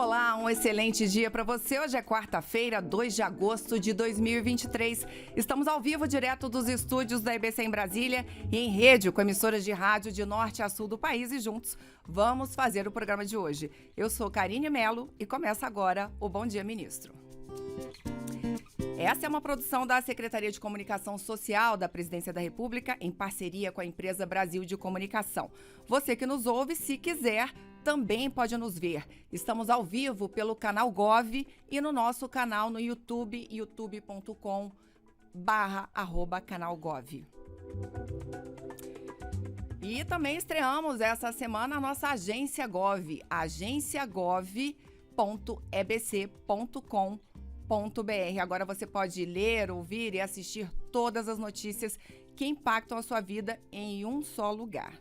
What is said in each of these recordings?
Olá, um excelente dia para você. Hoje é quarta-feira, 2 de agosto de 2023. Estamos ao vivo, direto dos estúdios da EBC em Brasília e em rede com emissoras de rádio de norte a sul do país e juntos vamos fazer o programa de hoje. Eu sou Karine Melo e começa agora o Bom Dia Ministro. Essa é uma produção da Secretaria de Comunicação Social da Presidência da República em parceria com a empresa Brasil de Comunicação. Você que nos ouve, se quiser, também pode nos ver. Estamos ao vivo pelo canal Gov e no nosso canal no YouTube, youtube.com/canalgov. E também estreamos essa semana a nossa agência Gov, agenciagov.ebc.com.br. Agora você pode ler, ouvir e assistir todas as notícias que impactam a sua vida em um só lugar.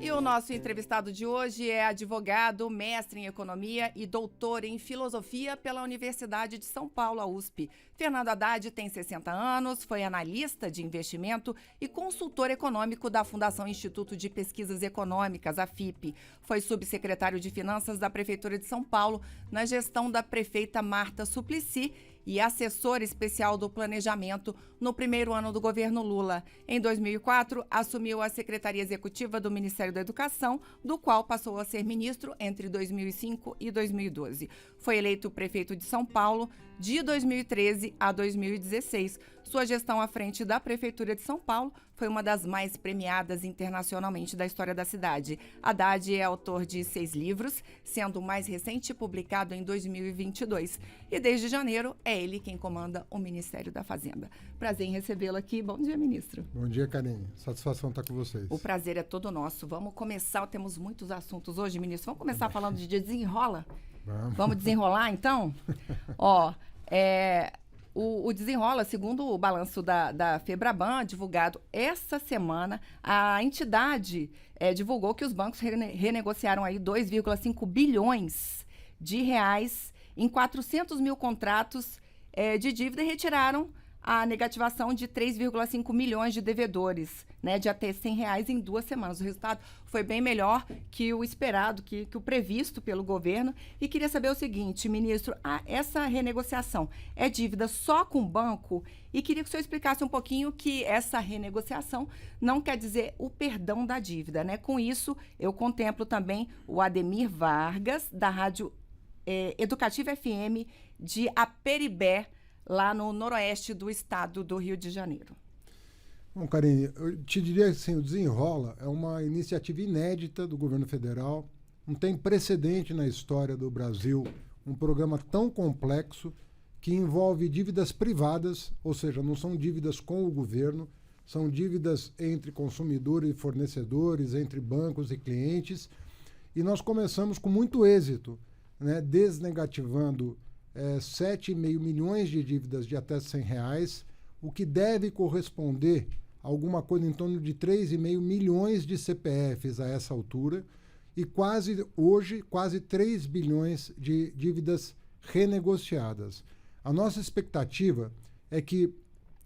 E o nosso entrevistado de hoje é advogado, mestre em economia e doutor em filosofia pela Universidade de São Paulo, a USP. Fernando Haddad tem 60 anos, foi analista de investimento e consultor econômico da Fundação Instituto de Pesquisas Econômicas, a FIP. Foi subsecretário de Finanças da Prefeitura de São Paulo na gestão da prefeita Marta Suplicy e assessor especial do planejamento no primeiro ano do governo Lula. Em 2004, assumiu a Secretaria Executiva do Ministério da Educação, do qual passou a ser ministro entre 2005 e 2012. Foi eleito prefeito de São Paulo de 2013 a 2016. Sua gestão à frente da Prefeitura de São Paulo foi uma das mais premiadas internacionalmente da história da cidade. Haddad é autor de 6 livros, sendo o mais recente publicado em 2022. E desde janeiro é ele quem comanda o Ministério da Fazenda. Prazer em recebê-lo aqui. Bom dia, ministro. Bom dia, Karine. Satisfação estar com vocês. O prazer é todo nosso. Vamos começar, temos muitos assuntos hoje, ministro. Vamos começar falando de desenrola? Vamos desenrolar, então? O Desenrola, segundo o balanço da Febraban, divulgado essa semana, a entidade divulgou que os bancos renegociaram aí 2,5 bilhões de reais em 400 mil contratos de dívida e retiraram a negativação de 3,5 milhões de devedores, né, de até R$100 em 2 semanas. O resultado foi bem melhor que o esperado, que o previsto pelo governo. E queria saber o seguinte, ministro, essa renegociação é dívida só com o banco? E queria que o senhor explicasse um pouquinho que essa renegociação não quer dizer o perdão da dívida, né? Com isso, eu contemplo também o Ademir Vargas, da Rádio Educativa FM de Aperibé, lá no noroeste do estado do Rio de Janeiro. Bom, Karine, eu te diria assim, o Desenrola é uma iniciativa inédita do governo federal, não tem precedente na história do Brasil, um programa tão complexo que envolve dívidas privadas, ou seja, não são dívidas com o governo, são dívidas entre consumidores e fornecedores, entre bancos e clientes, e nós começamos com muito êxito, né, desnegativando 7,5 milhões de dívidas de até R$100, o que deve corresponder a alguma coisa em torno de 3,5 milhões de CPFs a essa altura e hoje quase 3 bilhões de dívidas renegociadas. A nossa expectativa é que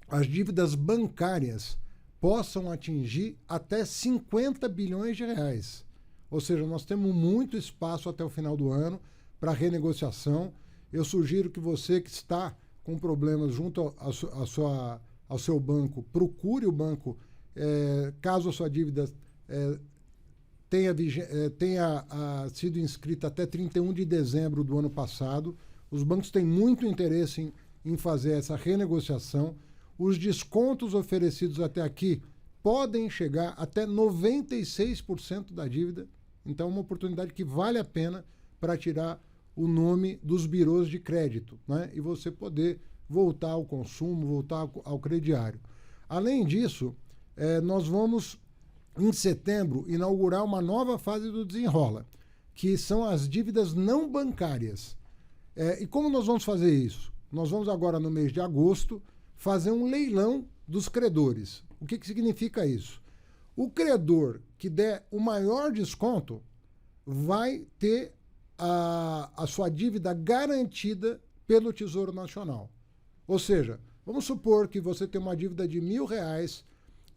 as dívidas bancárias possam atingir até 50 bilhões de reais. Ou seja, nós temos muito espaço até o final do ano para renegociação. Eu sugiro que você que está com problemas junto ao seu banco, procure o banco, caso a sua dívida tenha sido inscrita até 31 de dezembro do ano passado. Os bancos têm muito interesse em fazer essa renegociação. Os descontos oferecidos até aqui podem chegar até 96% da dívida. Então, é uma oportunidade que vale a pena para tirar o nome dos birôs de crédito, né? E você poder voltar ao consumo, voltar ao crediário. Além disso, nós vamos, em setembro, inaugurar uma nova fase do Desenrola, que são as dívidas não bancárias. E como nós vamos fazer isso? Nós vamos agora, no mês de agosto, fazer um leilão dos credores. O que significa isso? O credor que der o maior desconto vai ter a sua dívida garantida pelo Tesouro Nacional. Ou seja, vamos supor que você tem uma dívida de R$1.000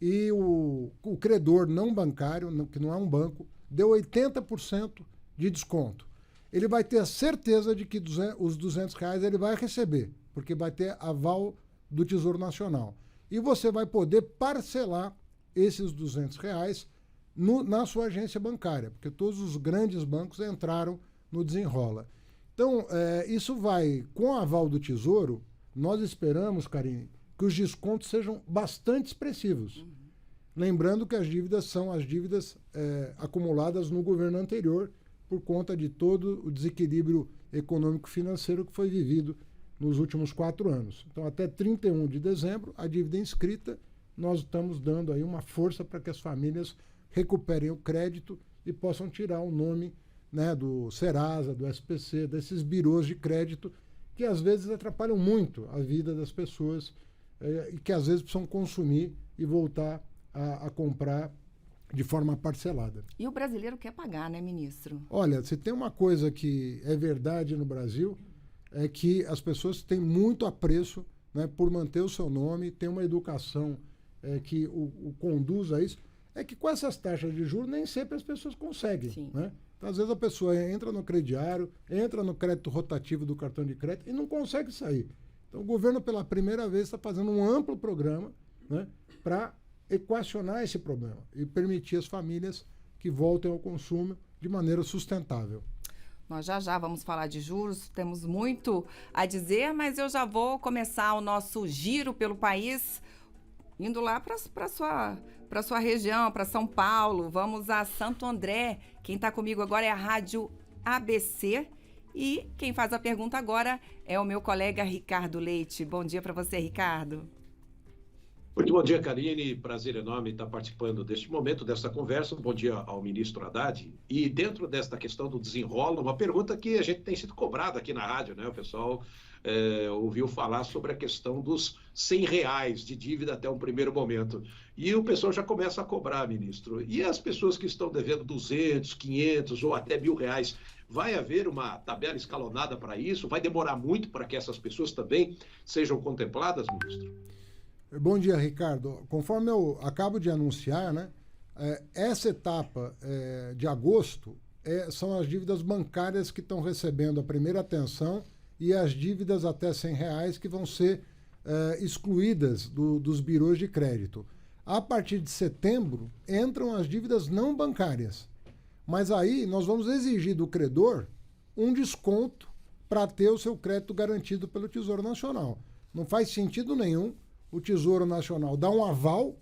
e o credor não bancário, que não é um banco, deu 80% de desconto. Ele vai ter a certeza de que os R$ 200 ele vai receber, porque vai ter aval do Tesouro Nacional. E você vai poder parcelar esses R$ 200 na sua agência bancária, porque todos os grandes bancos entraram no Desenrola. Então, isso vai, com o aval do Tesouro, nós esperamos, Karine, que os descontos sejam bastante expressivos. Lembrando que as dívidas são as dívidas acumuladas no governo anterior, por conta de todo o desequilíbrio econômico-financeiro que foi vivido nos últimos 4 anos. Então, até 31 de dezembro, a dívida inscrita, nós estamos dando aí uma força para que as famílias recuperem o crédito e possam tirar o nome, né, do Serasa, do SPC, desses birôs de crédito, que às vezes atrapalham muito a vida das pessoas e que às vezes precisam consumir e voltar a comprar de forma parcelada. E o brasileiro quer pagar, né, ministro? Olha, se tem uma coisa que é verdade no Brasil, é que as pessoas têm muito apreço, né, por manter o seu nome, tem uma educação que o conduz a isso. É que com essas taxas de juros nem sempre as pessoas conseguem. Né? Então, às vezes a pessoa entra no crediário, entra no crédito rotativo do cartão de crédito e não consegue sair. Então o governo, pela primeira vez, está fazendo um amplo programa, né, para equacionar esse problema e permitir às famílias que voltem ao consumo de maneira sustentável. Nós já vamos falar de juros, temos muito a dizer, mas eu já vou começar o nosso giro pelo país, indo lá para sua região, para São Paulo. Vamos a Santo André. Quem está comigo agora é a Rádio ABC e quem faz a pergunta agora é o meu colega Ricardo Leite. Bom dia para você, Ricardo. Muito bom dia, Karine. Prazer enorme estar participando deste momento, dessa conversa. Bom dia ao ministro Haddad. E dentro desta questão do Desenrola, uma pergunta que a gente tem sido cobrado aqui na rádio, né? O pessoal ouviu falar sobre a questão dos R$ 100 de dívida até um primeiro momento. E o pessoal já começa a cobrar, ministro. E as pessoas que estão devendo 200, 500 ou até R$ 1.000, vai haver uma tabela escalonada para isso? Vai demorar muito para que essas pessoas também sejam contempladas, ministro? Bom dia, Ricardo. Conforme eu acabo de anunciar, né, essa etapa de agosto são as dívidas bancárias que estão recebendo a primeira atenção e as dívidas até R$ 100 que vão ser excluídas dos birôs de crédito. A partir de setembro, entram as dívidas não bancárias. Mas aí nós vamos exigir do credor um desconto para ter o seu crédito garantido pelo Tesouro Nacional. Não faz sentido nenhum o Tesouro Nacional dar um aval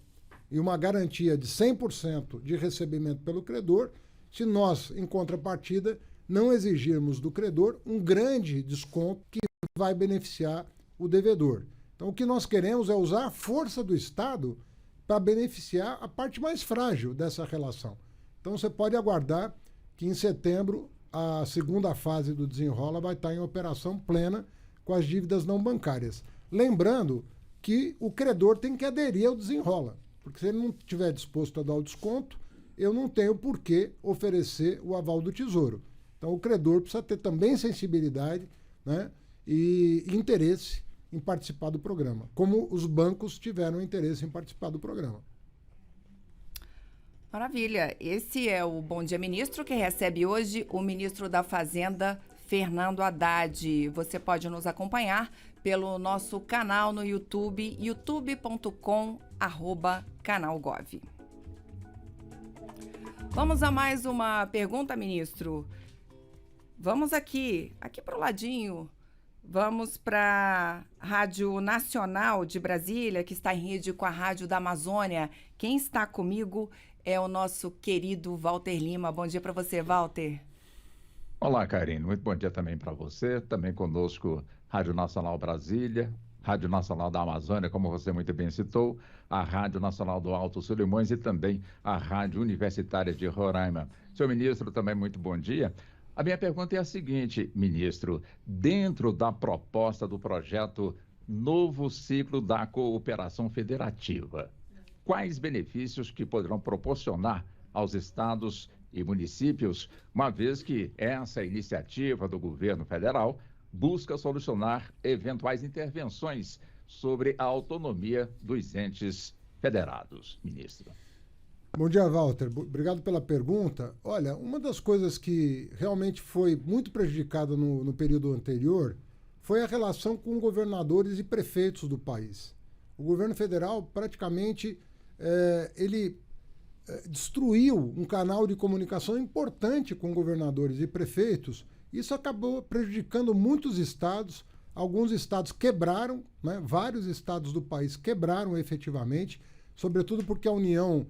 e uma garantia de 100% de recebimento pelo credor, se nós, em contrapartida, não exigirmos do credor um grande desconto que vai beneficiar o devedor. Então, o que nós queremos é usar a força do Estado para beneficiar a parte mais frágil dessa relação. Então, você pode aguardar que em setembro a segunda fase do Desenrola vai estar em operação plena com as dívidas não bancárias. Lembrando que o credor tem que aderir ao Desenrola, porque se ele não estiver disposto a dar o desconto, eu não tenho por que oferecer o aval do Tesouro. Então o credor precisa ter também sensibilidade, né, e interesse em participar do programa, como os bancos tiveram interesse em participar do programa. Maravilha. Esse é o Bom Dia Ministro, que recebe hoje o ministro da Fazenda, Fernando Haddad. Você pode nos acompanhar pelo nosso canal no YouTube, youtube.com/canalgov. Vamos a mais uma pergunta, ministro. Vamos aqui para o ladinho. Vamos para a Rádio Nacional de Brasília, que está em rede com a Rádio da Amazônia. Quem está comigo é o nosso querido Walter Lima. Bom dia para você, Walter. Olá, Karine. Muito bom dia também para você. Também conosco, Rádio Nacional Brasília, Rádio Nacional da Amazônia, como você muito bem citou, a Rádio Nacional do Alto Solimões e também a Rádio Universitária de Roraima. Senhor ministro, também muito bom dia. A minha pergunta é a seguinte, ministro: dentro da proposta do projeto Novo Ciclo da Cooperação Federativa, quais benefícios que poderão proporcionar aos estados e municípios, uma vez que essa iniciativa do governo federal busca solucionar eventuais intervenções sobre a autonomia dos entes federados, ministro? Bom dia, Walter. Obrigado pela pergunta. Olha, uma das coisas que realmente foi muito prejudicada no período anterior foi a relação com governadores e prefeitos do país. O governo federal praticamente ele destruiu um canal de comunicação importante com governadores e prefeitos. Isso acabou prejudicando muitos estados. Alguns estados quebraram, né? Vários estados do país quebraram efetivamente, sobretudo porque a União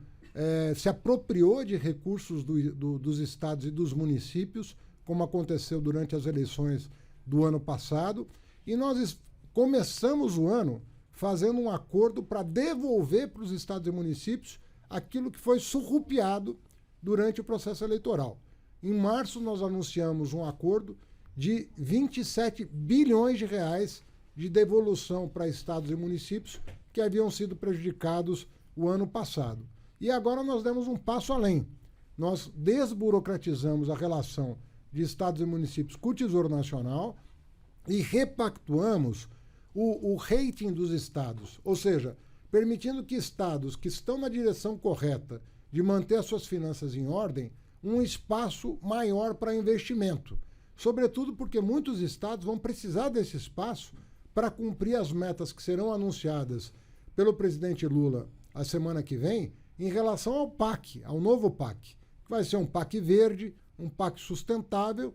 se apropriou de recursos dos estados e dos municípios, como aconteceu durante as eleições do ano passado. E nós começamos o ano fazendo um acordo para devolver para os estados e municípios aquilo que foi surrupiado durante o processo eleitoral. Em março, nós anunciamos um acordo de 27 bilhões de reais de devolução para estados e municípios que haviam sido prejudicados o ano passado. E agora nós demos um passo além. Nós desburocratizamos a relação de estados e municípios com o Tesouro Nacional e repactuamos o rating dos estados, ou seja, permitindo que estados que estão na direção correta de manter as suas finanças em ordem, um espaço maior para investimento. Sobretudo porque muitos estados vão precisar desse espaço para cumprir as metas que serão anunciadas pelo presidente Lula a semana que vem em relação ao PAC, ao novo PAC, que vai ser um PAC verde, um PAC sustentável.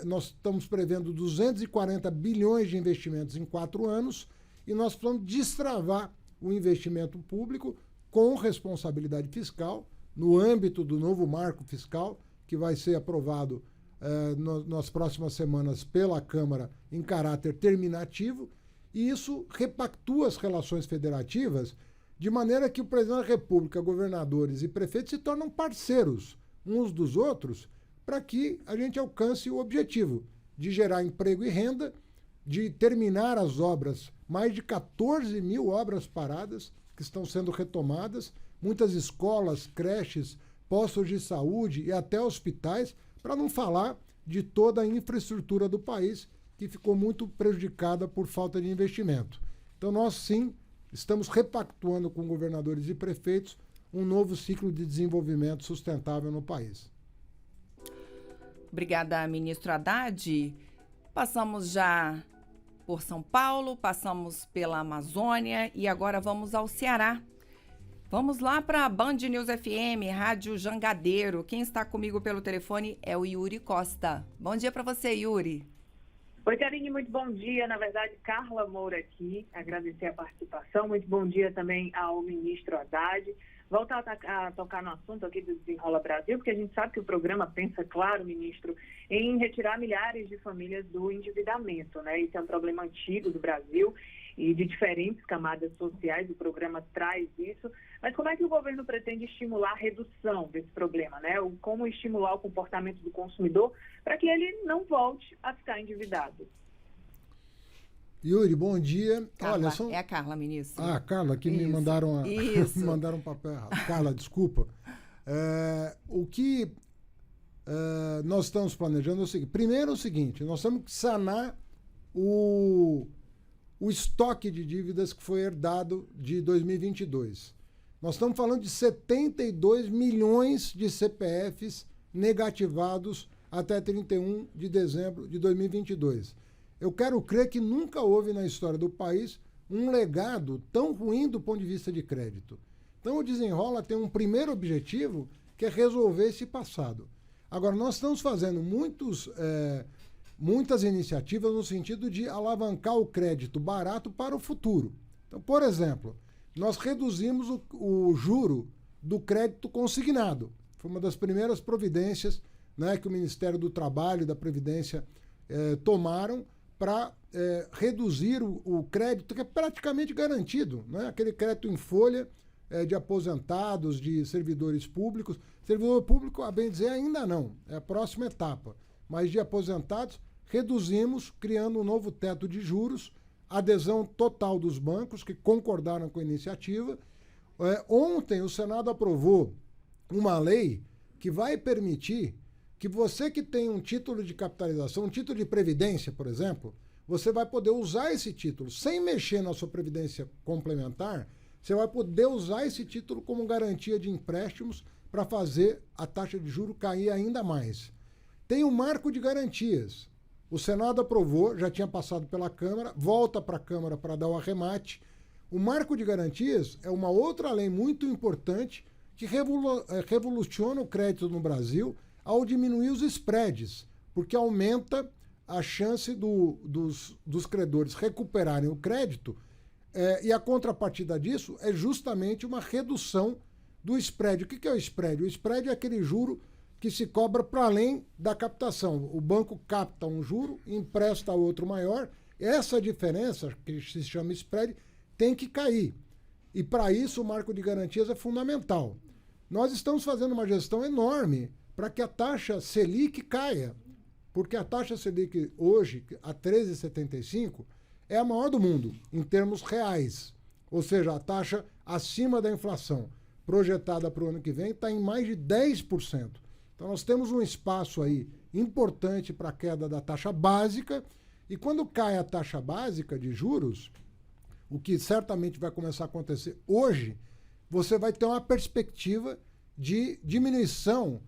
Nós estamos prevendo 240 bilhões de investimentos em 4 anos e nós precisamos destravar o investimento público com responsabilidade fiscal no âmbito do novo marco fiscal que vai ser aprovado nas próximas semanas pela Câmara em caráter terminativo, e isso repactua as relações federativas de maneira que o presidente da República, governadores e prefeitos se tornam parceiros uns dos outros para que a gente alcance o objetivo de gerar emprego e renda, de terminar as obras, mais de 14 mil obras paradas que estão sendo retomadas, muitas escolas, creches, postos de saúde e até hospitais, para não falar de toda a infraestrutura do país que ficou muito prejudicada por falta de investimento. Então nós sim estamos repactuando com governadores e prefeitos um novo ciclo de desenvolvimento sustentável no país. Obrigada, ministro Haddad. Passamos já por São Paulo, passamos pela Amazônia e agora vamos ao Ceará. Vamos lá para a Band News FM, Rádio Jangadeiro. Quem está comigo pelo telefone é o Yuri Costa. Bom dia para você, Yuri. Oi, Karine, muito bom dia. Na verdade, Carla Moura aqui, agradecer a participação. Muito bom dia também ao ministro Haddad. Voltar a tocar no assunto aqui do Desenrola Brasil, porque a gente sabe que o programa pensa, claro, ministro, em retirar milhares de famílias do endividamento, né? Isso é um problema antigo do Brasil e de diferentes camadas sociais, o programa traz isso. Mas como é que o governo pretende estimular a redução desse problema, né? Como estimular o comportamento do consumidor para que ele não volte a ficar endividado? Yuri, bom dia. Carla, é a Carla, ministro. Ah, Carla, que me mandaram me mandaram um papel errado. Carla, desculpa. O que nós estamos planejando é o seguinte. Primeiro é o seguinte, nós temos que sanar o estoque de dívidas que foi herdado de 2022. Nós estamos falando de 72 milhões de CPFs negativados até 31 de dezembro de 2022. Eu quero crer que nunca houve na história do país um legado tão ruim do ponto de vista de crédito. Então, o Desenrola tem um primeiro objetivo, que é resolver esse passado. Agora, nós estamos fazendo muitas iniciativas no sentido de alavancar o crédito barato para o futuro. Então, por exemplo, nós reduzimos o juro do crédito consignado. Foi uma das primeiras providências, né, que o Ministério do Trabalho e da Previdência tomaram para reduzir o crédito, que é praticamente garantido, né? Aquele crédito em folha de aposentados, de servidores públicos. Servidor público, a bem dizer, ainda não, é a próxima etapa. Mas de aposentados, reduzimos, criando um novo teto de juros, adesão total dos bancos, que concordaram com a iniciativa. Ontem, o Senado aprovou uma lei que vai permitir que você que tem um título de capitalização, um título de previdência, por exemplo, você vai poder usar esse título sem mexer na sua previdência complementar, você vai poder usar esse título como garantia de empréstimos para fazer a taxa de juros cair ainda mais. Tem o marco de garantias. O Senado aprovou, já tinha passado pela Câmara, volta para a Câmara para dar o arremate. O marco de garantias é uma outra lei muito importante que revoluciona o crédito no Brasil ao diminuir os spreads, porque aumenta a chance dos credores recuperarem o crédito, e a contrapartida disso é justamente uma redução do spread. O que é o spread? O spread é aquele juro que se cobra para além da captação. O banco capta um juro, empresta a outro maior, essa diferença, que se chama spread, tem que cair. E para isso o marco de garantias é fundamental. Nós estamos fazendo uma gestão enorme para que a taxa Selic caia, porque a taxa Selic hoje, a 13,75, é a maior do mundo, em termos reais. Ou seja, a taxa acima da inflação, projetada para o ano que vem, está em mais de 10%. Então nós temos um espaço aí importante para a queda da taxa básica, e quando cai a taxa básica de juros, o que certamente vai começar a acontecer hoje, você vai ter uma perspectiva de diminuição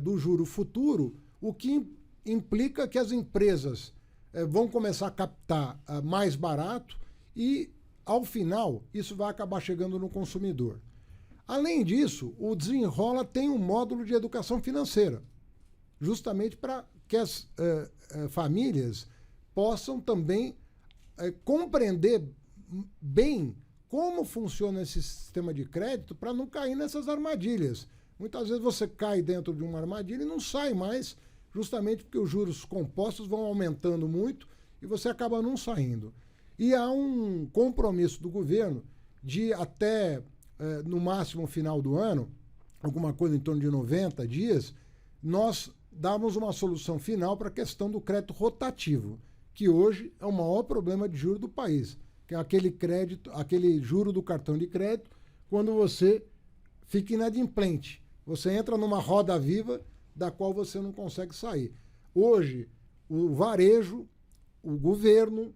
do juro futuro, o que implica que as empresas vão começar a captar mais barato e, ao final, isso vai acabar chegando no consumidor. Além disso, o Desenrola tem um módulo de educação financeira, justamente para que as famílias possam também compreender bem como funciona esse sistema de crédito para não cair nessas armadilhas. Muitas vezes você cai dentro de uma armadilha e não sai mais, justamente porque os juros compostos vão aumentando muito e você acaba não saindo. E há um compromisso do governo de até, no máximo, final do ano, alguma coisa em torno de 90 dias, nós darmos uma solução final para a questão do crédito rotativo, que hoje é o maior problema de juros do país, que é aquele crédito, aquele juro do cartão de crédito, quando você fica inadimplente. Você entra numa roda viva da qual você não consegue sair. Hoje, o varejo, o governo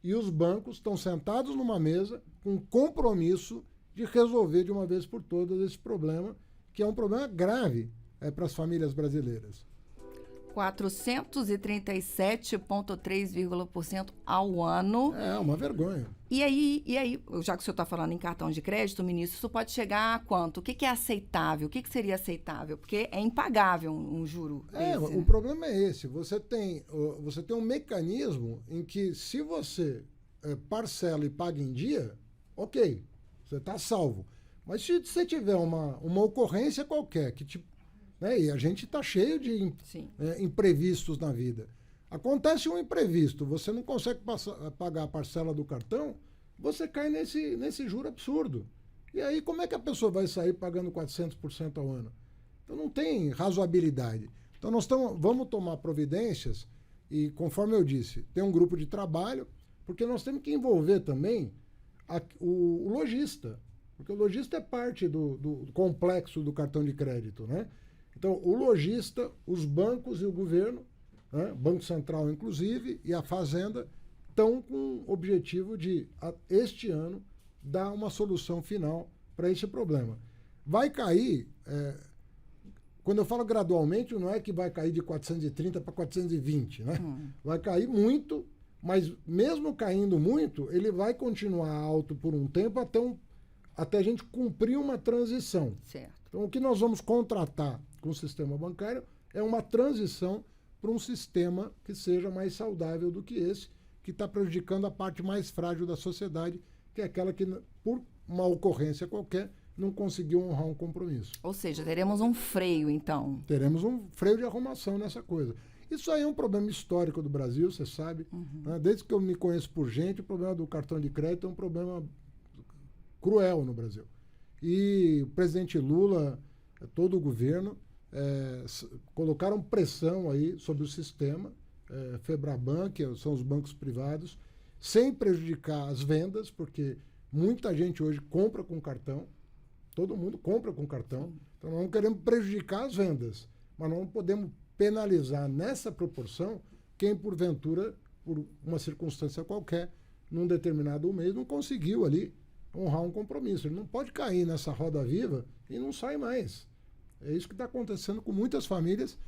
e os bancos estão sentados numa mesa com compromisso de resolver de uma vez por todas esse problema, que é um problema grave para as famílias brasileiras. 437,3% ao ano. É uma vergonha. E aí, já que o senhor está falando em cartão de crédito, ministro, isso pode chegar a quanto? O que é aceitável? O que seria aceitável? Porque é impagável um juro desse. O problema é esse. Você tem um mecanismo em que, se você parcela e paga em dia, ok, você está salvo. Mas se você tiver uma ocorrência qualquer que e a gente está cheio de imprevistos na vida. Acontece um imprevisto, você não consegue pagar a parcela do cartão, você cai nesse juro absurdo. E aí como é que a pessoa vai sair pagando 400% ao ano? Então não tem razoabilidade. Então nós vamos tomar providências e, conforme eu disse, tem um grupo de trabalho, porque nós temos que envolver também o lojista, porque o lojista é parte do complexo do cartão de crédito, né? Então, o lojista, os bancos e o governo, Banco Central inclusive, e a Fazenda, estão com o objetivo de, este ano, dar uma solução final para esse problema. Vai cair, quando eu falo gradualmente, não é que vai cair de 430 para 420, né? Vai cair muito, mas mesmo caindo muito, ele vai continuar alto por um tempo até a gente cumprir uma transição. Certo. Então, o que nós vamos contratar com o sistema bancário é uma transição para um sistema que seja mais saudável do que esse, que está prejudicando a parte mais frágil da sociedade, que é aquela que, por uma ocorrência qualquer, não conseguiu honrar um compromisso. Ou seja, teremos um freio, então. Teremos um freio de arrumação nessa coisa. Isso aí é um problema histórico do Brasil, você sabe. Né? Desde que eu me conheço por gente, o problema do cartão de crédito é um problema cruel no Brasil. E o presidente Lula, todo o governo, colocaram pressão aí sobre o sistema, Febraban, que são os bancos privados, sem prejudicar as vendas, porque muita gente hoje compra com cartão, todo mundo compra com cartão, então nós não queremos prejudicar as vendas, mas não podemos penalizar nessa proporção quem, porventura, por uma circunstância qualquer, num determinado mês, não conseguiu ali honrar um compromisso. Ele não pode cair nessa roda viva e não sai mais. É isso que está acontecendo com muitas famílias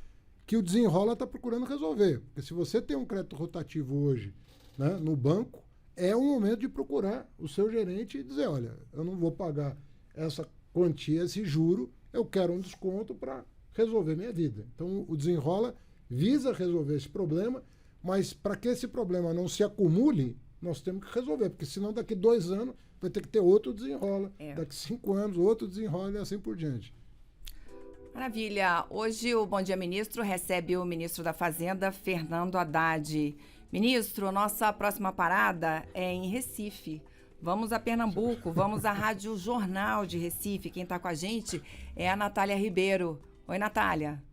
que o Desenrola está procurando resolver. Porque se você tem um crédito rotativo hoje, né, no banco, é o momento de procurar o seu gerente e dizer, olha, eu não vou pagar essa quantia, esse juro, eu quero um desconto para resolver minha vida. Então, o Desenrola visa resolver esse problema, mas para que esse problema não se acumule, nós temos que resolver, porque senão daqui 2 anos vai ter que ter outro Desenrola, daqui 5 anos outro Desenrola e assim por diante. Maravilha. Hoje o Bom Dia Ministro recebe o ministro da Fazenda, Fernando Haddad. Ministro, nossa próxima parada é em Recife. Vamos a Pernambuco, vamos à Rádio Jornal de Recife. Quem está com a gente é a Natália Ribeiro. Oi, Natália.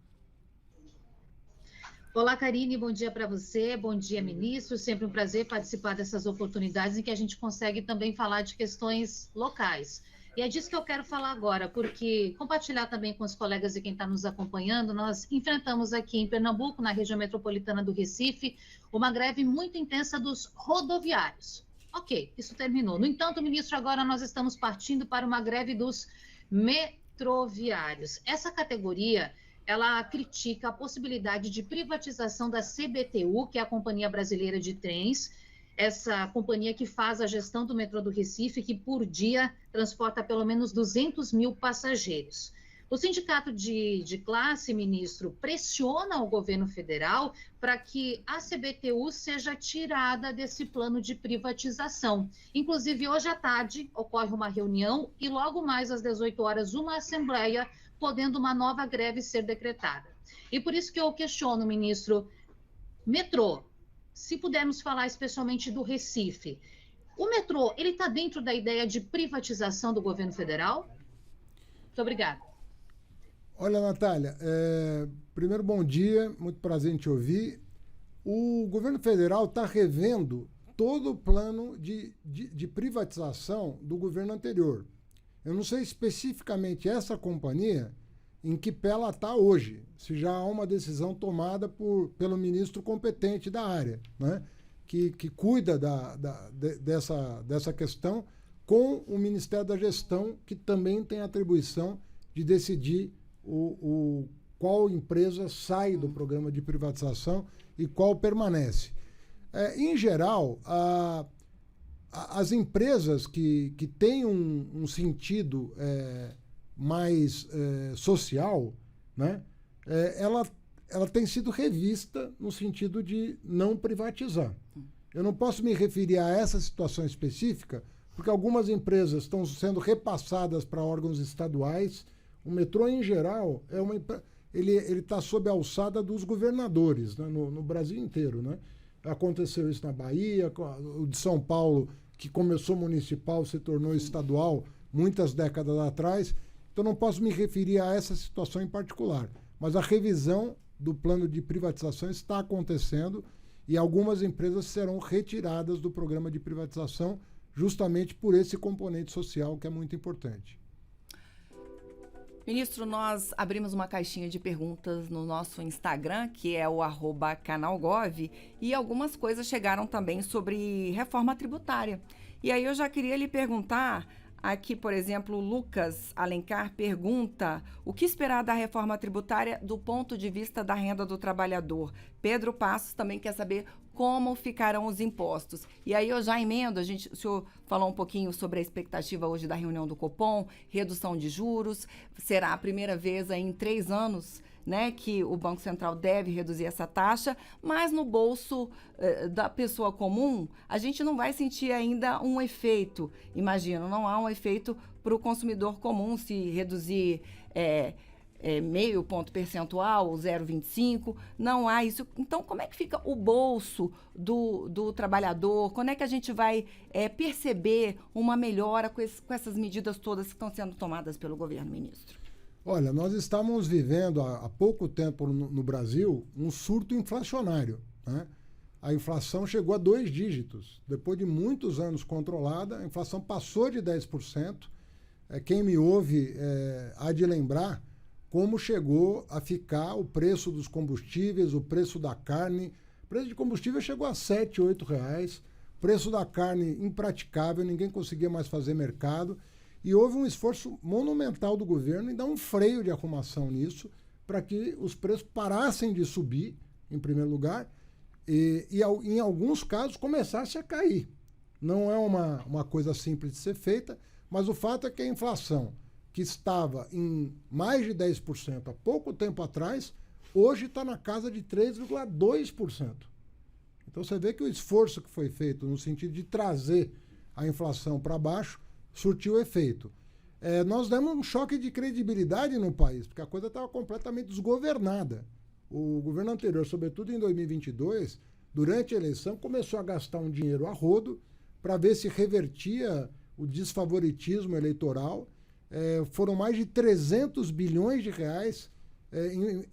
Olá, Karine, bom dia para você, bom dia, ministro. Sempre um prazer participar dessas oportunidades em que a gente consegue também falar de questões locais. E é disso que eu quero falar agora, porque compartilhar também com os colegas e quem está nos acompanhando, nós enfrentamos aqui em Pernambuco, na região metropolitana do Recife, uma greve muito intensa dos rodoviários. Ok, isso terminou. No entanto, ministro, agora nós estamos partindo para uma greve dos metroviários. Essa categoria, ela critica a possibilidade de privatização da CBTU, que é a Companhia Brasileira de Trens, essa companhia que faz a gestão do metrô do Recife, que por dia transporta pelo menos 200 mil passageiros. O sindicato de classe, ministro, pressiona o governo federal para que a CBTU seja tirada desse plano de privatização. Inclusive, hoje à tarde ocorre uma reunião e logo mais às 18 horas uma assembleia, podendo uma nova greve ser decretada. E por isso que eu questiono, ministro, metrô, se pudermos falar especialmente do Recife, o metrô, ele está dentro da ideia de privatização do governo federal? Muito obrigada. Olha, Natália, primeiro bom dia, muito prazer em te ouvir. O governo federal está revendo todo o plano de privatização do governo anterior. Eu não sei especificamente essa companhia em que pé ela está hoje, se já há uma decisão tomada pelo ministro competente da área, né, que cuida dessa questão, com o Ministério da Gestão, que também tem a atribuição de decidir qual empresa sai do programa de privatização e qual permanece. Em geral, as empresas que têm um sentido mais social, né, ela tem sido revista no sentido de não privatizar. Eu não posso me referir a essa situação específica, porque algumas empresas estão sendo repassadas para órgãos estaduais. O metrô, em geral, ele está sob a alçada dos governadores, né, no Brasil inteiro, né? Aconteceu isso na Bahia, o de São Paulo, que começou municipal, se tornou estadual muitas décadas atrás. Então, não posso me referir a essa situação em particular. Mas a revisão do plano de privatização está acontecendo e algumas empresas serão retiradas do programa de privatização justamente por esse componente social que é muito importante. Ministro, nós abrimos uma caixinha de perguntas no nosso Instagram, que é o @canalgov, e algumas coisas chegaram também sobre reforma tributária. E aí eu já queria lhe perguntar, aqui, por exemplo, o Lucas Alencar pergunta o que esperar da reforma tributária do ponto de vista da renda do trabalhador. Pedro Passos também quer saber como ficarão os impostos. E aí eu já emendo, o senhor falou um pouquinho sobre a expectativa hoje da reunião do Copom, redução de juros, será a primeira vez aí em 3 anos, né, que o Banco Central deve reduzir essa taxa, mas no bolso da pessoa comum, a gente não vai sentir ainda um efeito. Imagino, não há um efeito para o consumidor comum se reduzir meio ponto percentual, 0,25, não há isso. Então, como é que fica o bolso do trabalhador? Quando é que a gente vai perceber uma melhora com essas medidas todas que estão sendo tomadas pelo governo, ministro? Olha, nós estamos vivendo há pouco tempo no Brasil um surto inflacionário, né? A inflação chegou a 2 dígitos. Depois de muitos anos controlada, a inflação passou de 10%. Quem me ouve há de lembrar como chegou a ficar o preço dos combustíveis, o preço da carne. O preço de combustível chegou a R$ 7, R$ 8. preço da carne impraticável, ninguém conseguia mais fazer mercado, e houve um esforço monumental do governo em dar um freio de arrumação nisso, para que os preços parassem de subir, em primeiro lugar, e em alguns casos começasse a cair. Não é uma coisa simples de ser feita, mas o fato é que a inflação, que estava em mais de 10% há pouco tempo atrás, hoje está na casa de 3,2%. Então você vê que o esforço que foi feito no sentido de trazer a inflação para baixo surtiu efeito. Nós demos um choque de credibilidade no país, porque a coisa estava completamente desgovernada. O governo anterior, sobretudo em 2022, durante a eleição, começou a gastar um dinheiro a rodo para ver se revertia o desfavoritismo eleitoral. Foram mais de 300 bilhões de reais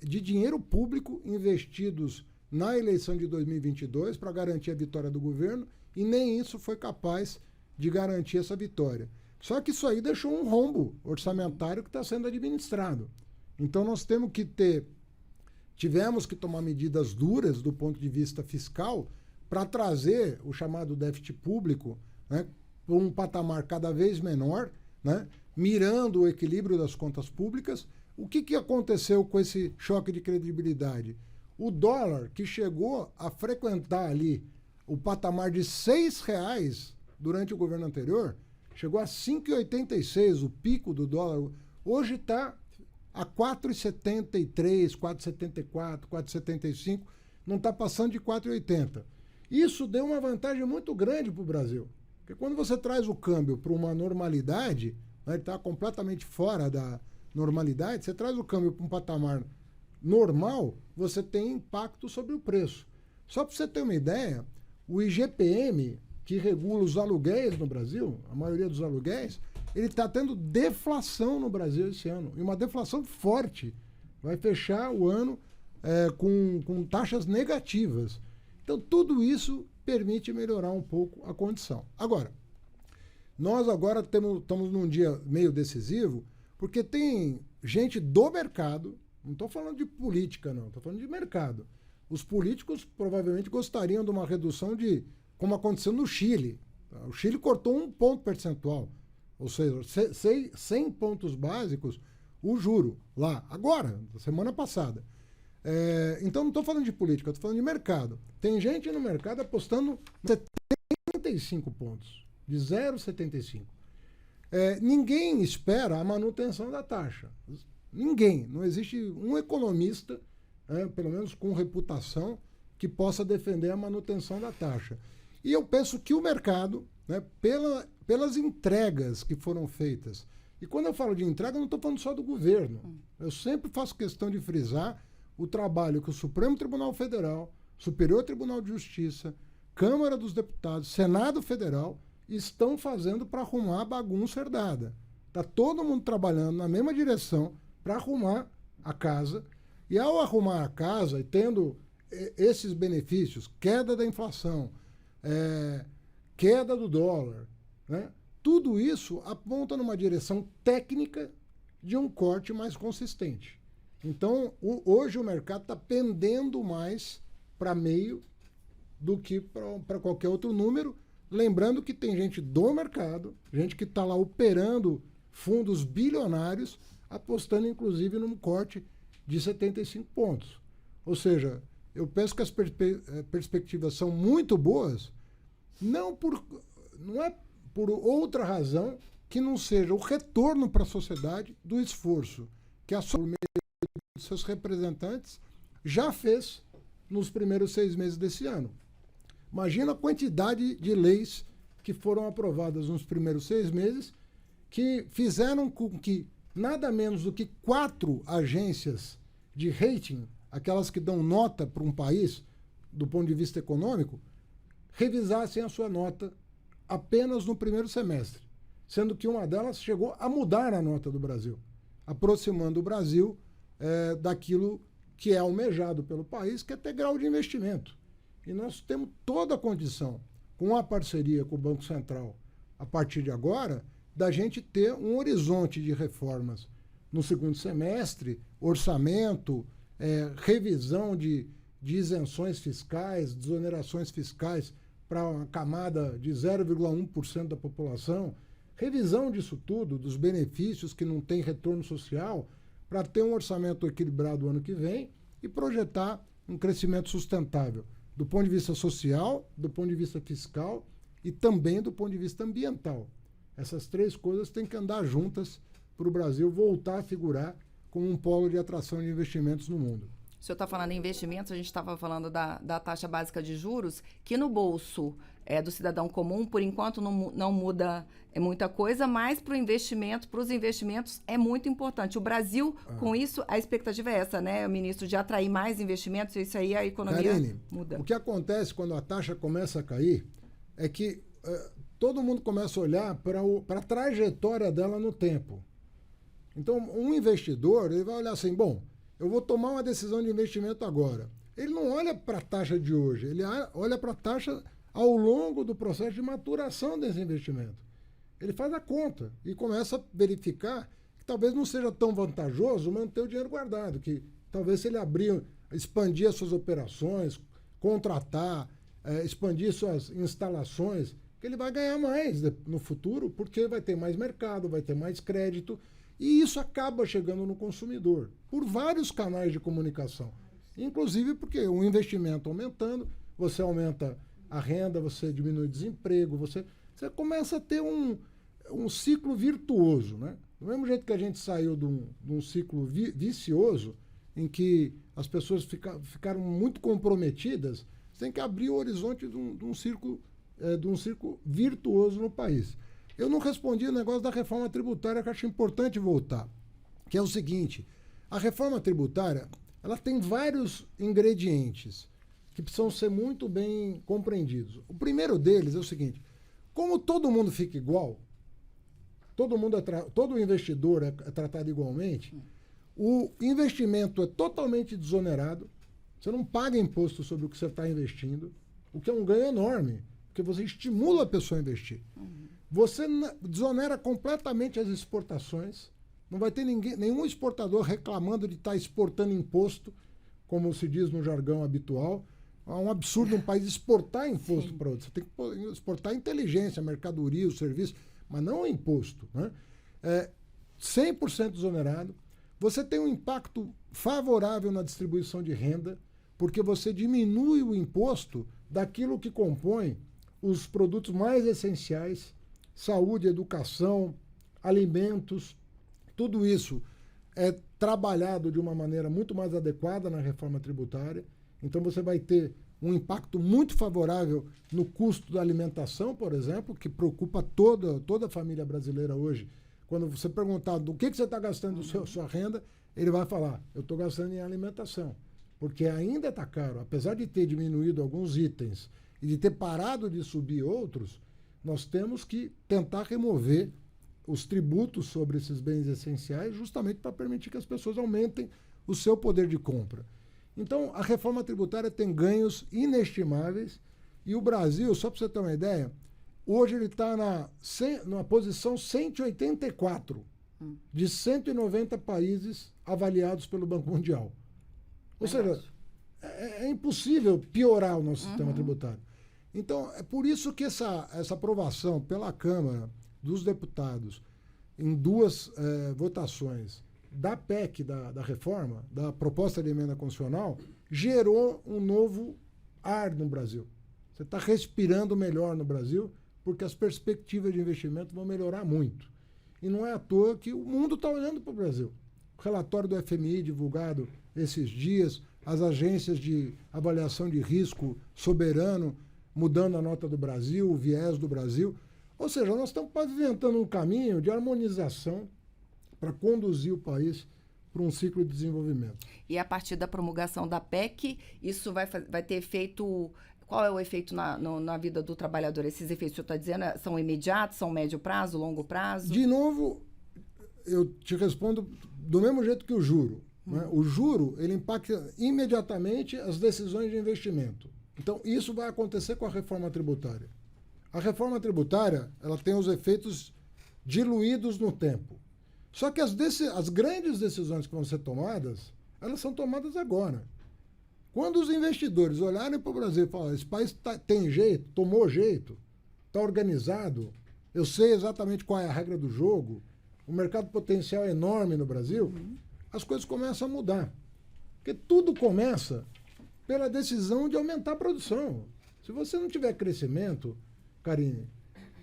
de dinheiro público investidos na eleição de 2022 para garantir a vitória do governo, e nem isso foi capaz de garantir essa vitória. Só que isso aí deixou um rombo orçamentário que está sendo administrado. Então nós tivemos que tomar medidas duras do ponto de vista fiscal para trazer o chamado déficit público, né, para um patamar cada vez menor, né, mirando o equilíbrio das contas públicas. O que aconteceu com esse choque de credibilidade? O dólar, que chegou a frequentar ali o patamar de R$6 durante o governo anterior, chegou a 5,86, o pico do dólar. Hoje está a 4,73, 4,74, 4,75, não está passando de 4,80. Isso deu uma vantagem muito grande para o Brasil, porque quando você traz o câmbio para uma normalidade, né, ele está completamente fora da normalidade, você traz o câmbio para um patamar normal, você tem impacto sobre o preço. Só para você ter uma ideia, o IGPM, que regula os aluguéis no Brasil, a maioria dos aluguéis, ele está tendo deflação no Brasil esse ano, e uma deflação forte. Vai fechar o ano com taxas negativas. Então, tudo isso permite melhorar um pouco a condição. Agora, nós agora estamos num dia meio decisivo, porque tem gente do mercado, não estou falando de política, não, estou falando de mercado. Os políticos provavelmente gostariam de uma redução como aconteceu no Chile. O Chile cortou 1 ponto percentual, ou seja, 100 pontos básicos, o juro lá, agora, semana passada. Então não estou falando de política, estou falando de mercado. Tem gente no mercado apostando 75 pontos, de 0,75. Ninguém espera a manutenção da taxa. Ninguém. Não existe um economista, pelo menos com reputação, que possa defender a manutenção da taxa. E eu penso que o mercado, né, pelas entregas que foram feitas, e quando eu falo de entrega, eu não estou falando só do governo. Eu sempre faço questão de frisar o trabalho que o Supremo Tribunal Federal, Superior Tribunal de Justiça, Câmara dos Deputados, Senado Federal estão fazendo para arrumar a bagunça herdada. Está todo mundo trabalhando na mesma direção para arrumar a casa, e ao arrumar a casa e tendo esses benefícios, queda da inflação, queda do dólar, né? Tudo isso aponta numa direção técnica de um corte mais consistente. Então, hoje o mercado está pendendo mais para meio do que para qualquer outro número, lembrando que tem gente do mercado, gente que está lá operando fundos bilionários, apostando inclusive num corte de 75 pontos. Ou seja, eu penso que as perspectivas são muito boas, não é por outra razão que não seja o retorno para a sociedade do esforço que a por meio de seus representantes já fez nos primeiros 6 meses desse ano. Imagina a quantidade de leis que foram aprovadas nos primeiros 6 meses, que fizeram com que nada menos do que 4 agências de rating, aquelas que dão nota para um país do ponto de vista econômico, revisassem a sua nota apenas no primeiro semestre, sendo que uma delas chegou a mudar a nota do Brasil, aproximando o Brasil daquilo que é almejado pelo país, que é ter grau de investimento. E nós temos toda a condição, com a parceria com o Banco Central, a partir de agora, da gente ter um horizonte de reformas no segundo semestre, orçamento, revisão de isenções fiscais, desonerações fiscais para uma camada de 0,1% da população, revisão disso tudo, dos benefícios que não tem retorno social, para ter um orçamento equilibrado ano que vem e projetar um crescimento sustentável, do ponto de vista social, do ponto de vista fiscal e também do ponto de vista ambiental. Essas três coisas têm que andar juntas para o Brasil voltar a figurar como um polo de atração de investimentos no mundo. O senhor está falando em investimentos, a gente estava falando da taxa básica de juros, que no bolso do cidadão comum, por enquanto, não muda muita coisa, mas para os investimentos é muito importante. O Brasil, com isso, a expectativa é essa, né, ministro, de atrair mais investimentos, e isso aí a economia Karine, muda. O que acontece quando a taxa começa a cair é que todo mundo começa a olhar para a trajetória dela no tempo. Então, um investidor, ele vai olhar assim, bom, eu vou tomar uma decisão de investimento agora. Ele não olha para a taxa de hoje, ele olha para a taxa ao longo do processo de maturação desse investimento. Ele faz a conta e começa a verificar que talvez não seja tão vantajoso manter o dinheiro guardado, que talvez se ele expandir as suas operações, contratar, expandir suas instalações, que ele vai ganhar mais no futuro, porque vai ter mais mercado, vai ter mais crédito, e isso acaba chegando no consumidor, por vários canais de comunicação. Inclusive porque o investimento aumentando, você aumenta a renda, você diminui o desemprego, você começa a ter um ciclo virtuoso, né? Do mesmo jeito que a gente saiu de um ciclo vicioso, em que as pessoas ficaram muito comprometidas, você tem que abrir o horizonte de um círculo virtuoso no país. Eu não respondi o negócio da reforma tributária, que eu acho importante voltar, que é o seguinte, a reforma tributária, ela tem vários ingredientes que precisam ser muito bem compreendidos. O primeiro deles é o seguinte, como todo mundo fica igual, todo investidor é tratado igualmente, o investimento é totalmente desonerado, você não paga imposto sobre o que você está investindo, o que é um ganho enorme, porque você estimula a pessoa a investir. Você desonera completamente as exportações, não vai ter nenhum exportador reclamando de estar exportando imposto, como se diz no jargão habitual. É um absurdo um país exportar imposto para outro. Você tem que exportar inteligência, mercadoria, o serviço, mas não o imposto, né? 100% desonerado. Você tem um impacto favorável na distribuição de renda, porque você diminui o imposto daquilo que compõe os produtos mais essenciais, saúde, educação, alimentos, tudo isso é trabalhado de uma maneira muito mais adequada na reforma tributária. Então você vai ter um impacto muito favorável no custo da alimentação, por exemplo, que preocupa toda a família brasileira hoje. Quando você perguntar do que você está gastando sua renda, ele vai falar, eu estou gastando em alimentação, porque ainda está caro. Apesar de ter diminuído alguns itens e de ter parado de subir outros, nós temos que tentar remover os tributos sobre esses bens essenciais justamente para permitir que as pessoas aumentem o seu poder de compra. Então, a reforma tributária tem ganhos inestimáveis e o Brasil, só para você ter uma ideia, hoje ele está na posição 184 de 190 países avaliados pelo Banco Mundial. Ou seja, é impossível piorar o nosso sistema tributário. Então, é por isso que essa aprovação pela Câmara dos Deputados em duas votações da PEC, da reforma, da proposta de emenda constitucional, gerou um novo ar no Brasil. Você está respirando melhor no Brasil, porque as perspectivas de investimento vão melhorar muito. E não é à toa que o mundo está olhando para o Brasil. O relatório do FMI divulgado esses dias, as agências de avaliação de risco soberano mudando a nota do Brasil, o viés do Brasil. Ou seja, nós estamos pavimentando um caminho de harmonização para conduzir o país para um ciclo de desenvolvimento. E a partir da promulgação da PEC, isso vai ter efeito... Qual é o efeito na vida do trabalhador? Esses efeitos que o senhor está dizendo são imediatos, são médio prazo, longo prazo? De novo, eu te respondo do mesmo jeito que o juro. Né? O juro, ele impacta imediatamente as decisões de investimento. Então, isso vai acontecer com a reforma tributária. A reforma tributária, ela tem os efeitos diluídos no tempo. Só que as grandes decisões que vão ser tomadas, elas são tomadas agora. Quando os investidores olharem para o Brasil e falarem, esse país tem jeito, tomou jeito, está organizado, eu sei exatamente qual é a regra do jogo, o mercado potencial é enorme no Brasil, as coisas começam a mudar. Porque tudo começa pela decisão de aumentar a produção. Se você não tiver crescimento, Karine,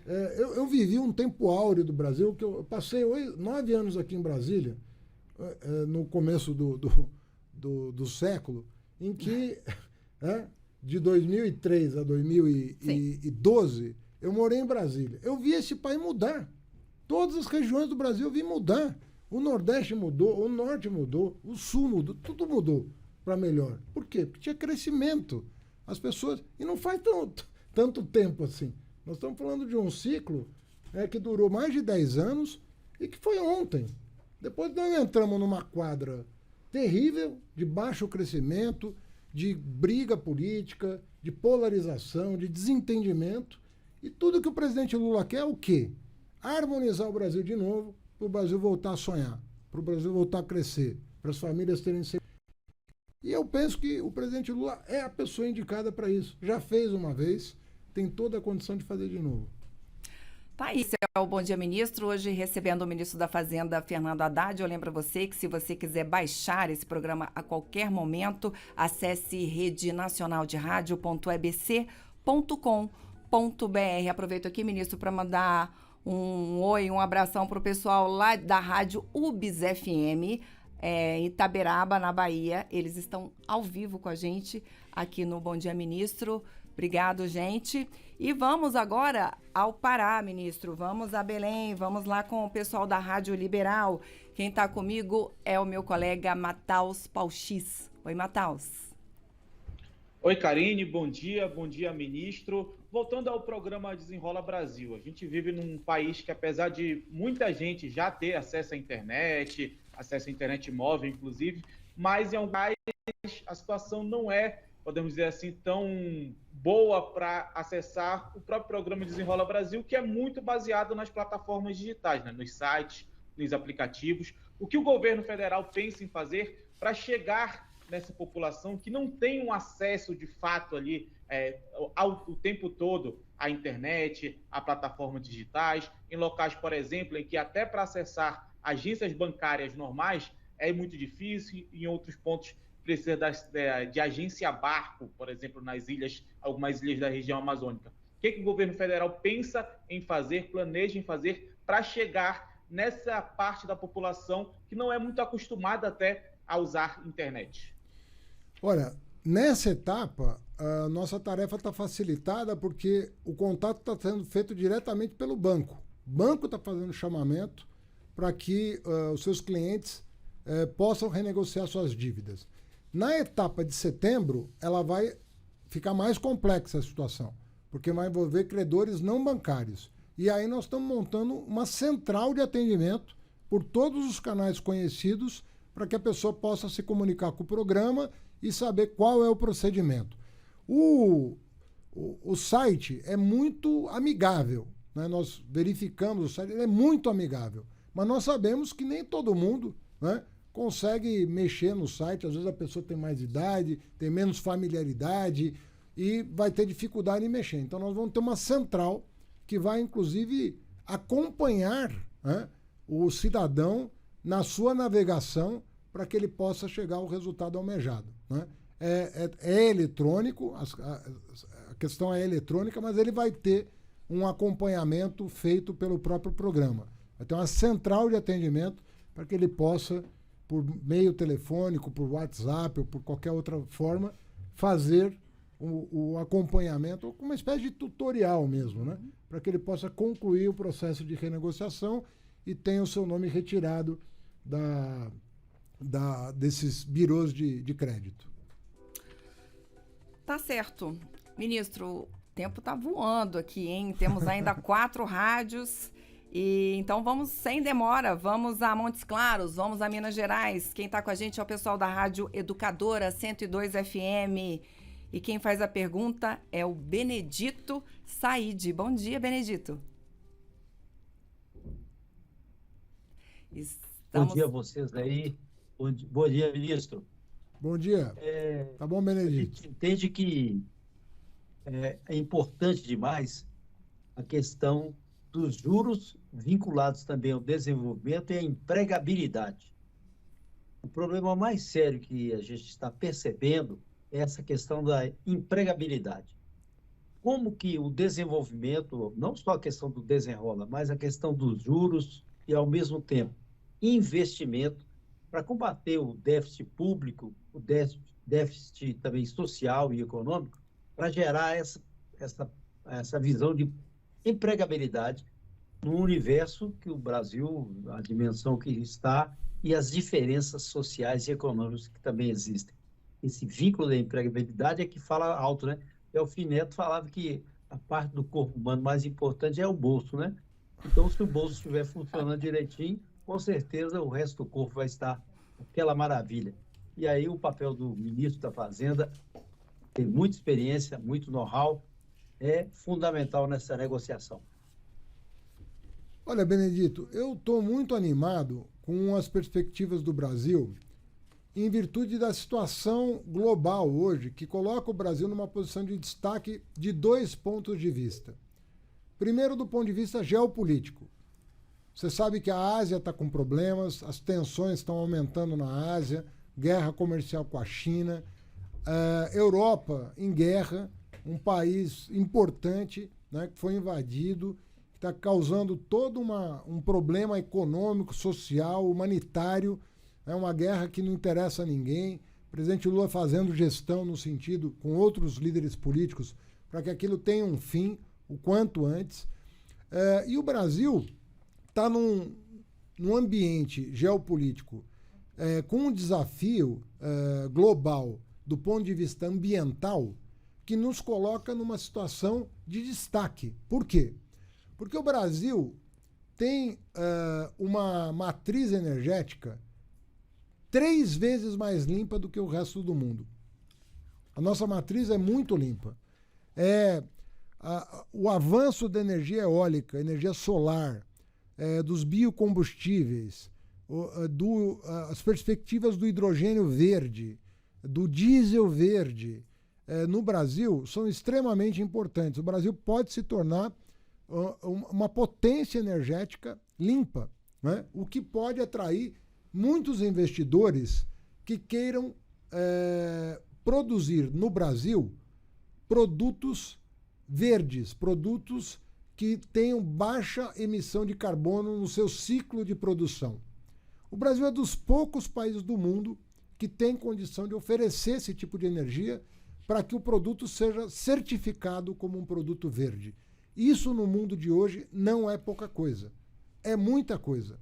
eu vivi um tempo áureo do Brasil, que eu passei 9 anos aqui em Brasília, no começo do século, em que, de 2003 a 2012, eu morei em Brasília. Eu vi esse país mudar. Todas as regiões do Brasil eu vi mudar. O Nordeste mudou, o Norte mudou, o Sul mudou, tudo mudou para melhor. Por quê? Porque tinha crescimento. As pessoas... E não faz tanto tempo assim. Nós estamos falando de um ciclo que durou mais de 10 anos e que foi ontem. Depois nós entramos numa quadra terrível, de baixo crescimento, de briga política, de polarização, de desentendimento. E tudo que o presidente Lula quer é o quê? Harmonizar o Brasil de novo, para o Brasil voltar a sonhar, para o Brasil voltar a crescer, para as famílias terem segurança. E eu penso que o presidente Lula é a pessoa indicada para isso. Já fez uma vez, tem toda a condição de fazer de novo. Tá aí, esse é o Bom Dia Ministro, hoje recebendo o ministro da Fazenda, Fernando Haddad. Eu lembro a você que se você quiser baixar esse programa a qualquer momento, acesse redenacionalderradio.ebc.com.br. Aproveito aqui, ministro, para mandar um oi, um abração para o pessoal lá da Rádio UBS FM, em Itaberaba, na Bahia. Eles estão ao vivo com a gente aqui no Bom Dia Ministro. Obrigado, gente. E vamos agora ao Pará, ministro. Vamos a Belém, vamos lá com o pessoal da Rádio Liberal. Quem está comigo é o meu colega Mataus Pauchis. Oi, Mataus. Oi, Karine, bom dia, ministro. Voltando ao programa Desenrola Brasil, a gente vive num país que, apesar de muita gente já ter acesso à internet móvel, inclusive, mas em alguns países a situação não é, podemos dizer assim, tão boa para acessar o próprio programa Desenrola Brasil, que é muito baseado nas plataformas digitais, né? Nos sites, nos aplicativos. O que o governo federal pensa em fazer para chegar nessa população que não tem um acesso de fato ali o tempo todo à internet, a plataformas digitais, em locais, por exemplo, em que até para acessar agências bancárias normais é muito difícil, em outros pontos precisa de agência barco, por exemplo, nas ilhas, algumas ilhas da região amazônica. O que o governo federal pensa em fazer, planeja em fazer para chegar nessa parte da população que não é muito acostumada até a usar internet? Olha, nessa etapa, a nossa tarefa está facilitada porque o contato está sendo feito diretamente pelo banco. O banco está fazendo chamamento para que os seus clientes possam renegociar suas dívidas. Na etapa de setembro, ela vai ficar mais complexa a situação, porque vai envolver credores não bancários. E aí nós estamos montando uma central de atendimento por todos os canais conhecidos para que a pessoa possa se comunicar com o programa e saber qual é o procedimento. O site é muito amigável, né? Nós verificamos o site, ele é muito amigável, mas nós sabemos que nem todo mundo, né, consegue mexer no site. Às vezes a pessoa tem mais idade, tem menos familiaridade e vai ter dificuldade em mexer. Então nós vamos ter uma central que vai, inclusive, acompanhar, né, o cidadão na sua navegação para que ele possa chegar ao resultado almejado, né? É eletrônico, a questão é eletrônica, mas ele vai ter um acompanhamento feito pelo próprio programa. Vai ter uma central de atendimento para que ele possa, por meio telefônico, por WhatsApp ou por qualquer outra forma, fazer o acompanhamento, uma espécie de tutorial mesmo, né? Para que ele possa concluir o processo de renegociação e tenha o seu nome retirado desses birôs de crédito. Tá certo. Ministro, o tempo tá voando aqui, hein? Temos ainda 4 rádios. E então vamos, sem demora, vamos a Montes Claros, vamos a Minas Gerais. Quem está com a gente é o pessoal da Rádio Educadora 102 FM. E quem faz a pergunta é o Benedito Said. Bom dia, Benedito. Bom dia a vocês aí. Bom dia, ministro. Bom dia. Tá bom, Benedito? A gente entende que é importante demais a questão dos juros vinculados também ao desenvolvimento e à empregabilidade. O problema mais sério que a gente está percebendo é essa questão da empregabilidade. Como que o desenvolvimento, não só a questão do desenrola, mas a questão dos juros e, ao mesmo tempo, investimento para combater o déficit público, o déficit também social e econômico, para gerar essa visão de empregabilidade no universo que o Brasil, a dimensão que está e as diferenças sociais e econômicas que também existem. Esse vínculo da empregabilidade é que fala alto, né? Delfim Neto falava que a parte do corpo humano mais importante é o bolso, né? Então, se o bolso estiver funcionando direitinho, com certeza o resto do corpo vai estar aquela maravilha. E aí o papel do ministro da Fazenda, tem muita experiência, muito know-how, é fundamental nessa negociação. Olha, Benedito, eu estou muito animado com as perspectivas do Brasil em virtude da situação global hoje, que coloca o Brasil numa posição de destaque de 2 pontos de vista. Primeiro, do ponto de vista geopolítico. Você sabe que a Ásia está com problemas, as tensões estão aumentando na Ásia, guerra comercial com a China, Europa em guerra, um país importante, né, que foi invadido, que está causando todo um problema econômico, social, humanitário. É uma guerra que não interessa a ninguém. O presidente Lula fazendo gestão no sentido, com outros líderes políticos, para que aquilo tenha um fim o quanto antes. E o Brasil está num ambiente geopolítico com um desafio global do ponto de vista ambiental que nos coloca numa situação de destaque. Por quê? Porque o Brasil tem uma matriz energética 3 vezes mais limpa do que o resto do mundo. A nossa matriz é muito limpa. O avanço da energia eólica, energia solar, dos biocombustíveis, as perspectivas do hidrogênio verde, do diesel verde, no Brasil são extremamente importantes. O Brasil pode se tornar uma potência energética limpa, né? O que pode atrair muitos investidores que queiram produzir no Brasil produtos verdes, produtos que tenham baixa emissão de carbono no seu ciclo de produção. O Brasil é dos poucos países do mundo que tem condição de oferecer esse tipo de energia para que o produto seja certificado como um produto verde. Isso no mundo de hoje não é pouca coisa, é muita coisa.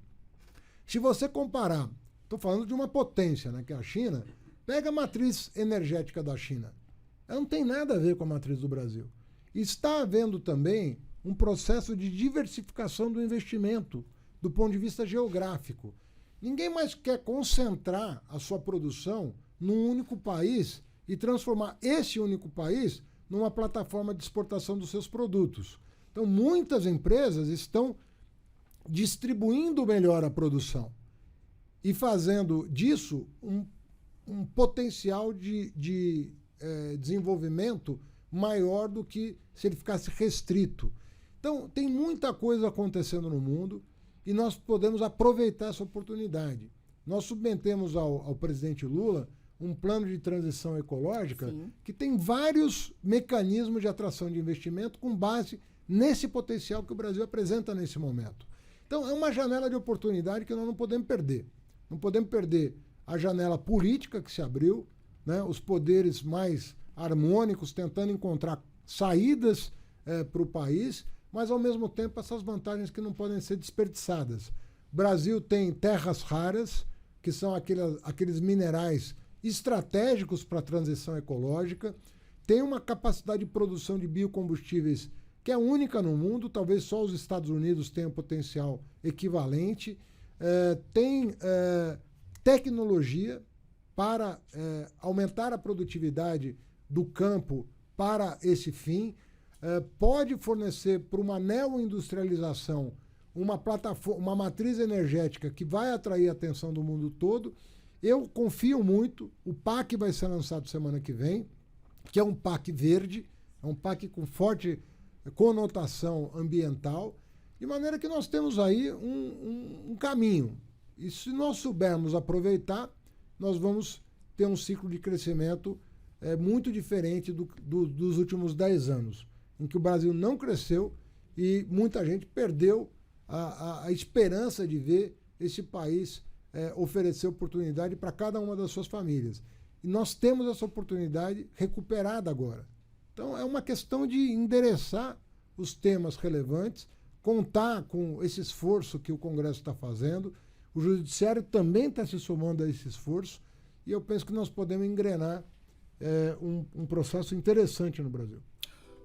Se você comparar, estou falando de uma potência, né, que é a China, pega a matriz energética da China. Ela não tem nada a ver com a matriz do Brasil. Está havendo também um processo de diversificação do investimento do ponto de vista geográfico. Ninguém mais quer concentrar a sua produção num único país e transformar esse único país numa plataforma de exportação dos seus produtos. Então, muitas empresas estão distribuindo melhor a produção e fazendo disso um potencial de desenvolvimento maior do que se ele ficasse restrito. Então, tem muita coisa acontecendo no mundo e nós podemos aproveitar essa oportunidade. Nós submetemos ao presidente Lula um plano de transição ecológica Sim. que tem vários mecanismos de atração de investimento com base nesse potencial que o Brasil apresenta nesse momento. Então, é uma janela de oportunidade que nós não podemos perder. Não podemos perder a janela política que se abriu, né, os poderes mais harmônicos tentando encontrar saídas para o país, mas, ao mesmo tempo, essas vantagens que não podem ser desperdiçadas. O Brasil tem terras raras, que são aqueles minerais estratégicos para a transição ecológica, tem uma capacidade de produção de biocombustíveis que é única no mundo, talvez só os Estados Unidos tenham potencial equivalente, tem tecnologia para aumentar a produtividade do campo para esse fim, pode fornecer para uma neoindustrialização uma plataforma, uma matriz energética que vai atrair a atenção do mundo todo Eu confio muito, o PAC vai ser lançado semana que vem, que é um PAC verde, é um PAC com forte conotação ambiental, de maneira que nós temos aí um caminho. E se nós soubermos aproveitar, nós vamos ter um ciclo de crescimento muito diferente dos últimos 10 anos, em que o Brasil não cresceu e muita gente perdeu a esperança de ver esse país oferecer oportunidade para cada uma das suas famílias. E nós temos essa oportunidade recuperada agora. Então, é uma questão de endereçar os temas relevantes, contar com esse esforço que o Congresso está fazendo. O Judiciário também está se somando a esse esforço e eu penso que nós podemos engrenar um processo interessante no Brasil.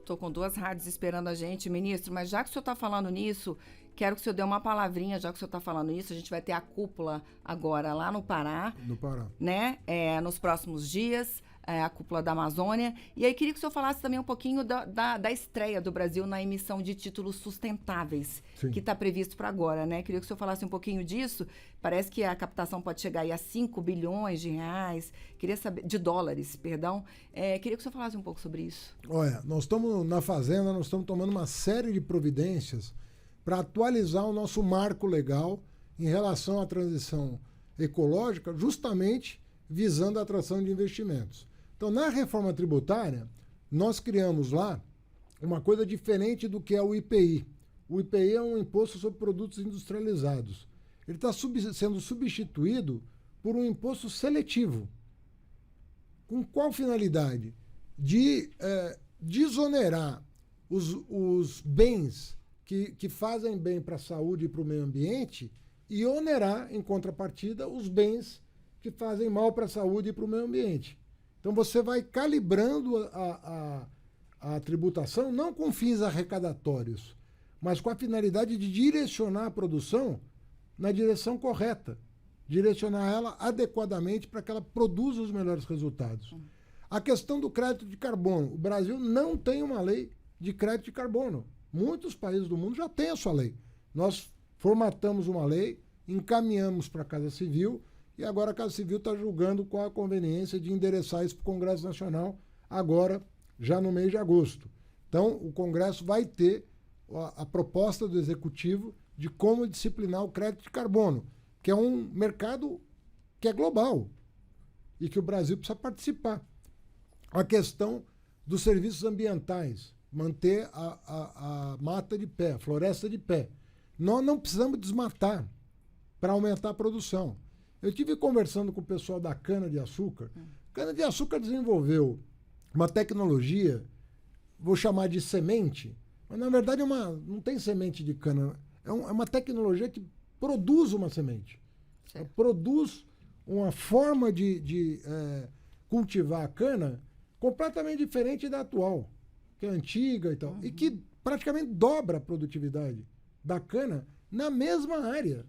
Estou com 2 rádios esperando a gente, ministro, mas já que o senhor está falando nisso, quero que o senhor dê uma palavrinha, já que o senhor está falando isso, a gente vai ter a cúpula agora lá no Pará. No Pará. Né? Nos próximos dias, a cúpula da Amazônia. E aí queria que o senhor falasse também um pouquinho da estreia do Brasil na emissão de títulos sustentáveis, Sim. que está previsto para agora, né? Queria que o senhor falasse um pouquinho disso. Parece que a captação pode chegar aí a 5 bilhões de reais, de dólares, perdão. Queria que o senhor falasse um pouco sobre isso. Olha, nós estamos na Fazenda, nós estamos tomando uma série de providências para atualizar o nosso marco legal em relação à transição ecológica, justamente visando a atração de investimentos. Então, na reforma tributária, nós criamos lá uma coisa diferente do que é o IPI. O IPI é um imposto sobre produtos industrializados. Ele está sendo substituído por um imposto seletivo. Com qual finalidade? De desonerar os bens que fazem bem para a saúde e para o meio ambiente e onerar, em contrapartida, os bens que fazem mal para a saúde e para o meio ambiente. Então você vai calibrando a tributação não com fins arrecadatórios, mas com a finalidade de direcionar a produção na direção correta, direcionar ela adequadamente para que ela produza os melhores resultados. A questão do crédito de carbono. O Brasil não tem uma lei de crédito de carbono. Muitos países do mundo já têm a sua lei. Nós formatamos uma lei, encaminhamos para a Casa Civil e agora a Casa Civil está julgando qual a conveniência de endereçar isso para o Congresso Nacional agora, já no mês de agosto. Então, o Congresso vai ter a proposta do Executivo de como disciplinar o crédito de carbono, que é um mercado que é global e que o Brasil precisa participar. A questão dos serviços ambientais, manter a mata de pé, a floresta de pé. Nós não precisamos desmatar para aumentar a produção. Eu estive conversando com o pessoal da cana-de-açúcar. Cana-de-açúcar desenvolveu uma tecnologia, vou chamar de semente, mas na verdade não tem semente de cana. É uma tecnologia que produz uma semente. Ela produz uma forma de cultivar a cana completamente diferente da atual, que é antiga e tal, e que praticamente dobra a produtividade da cana na mesma área.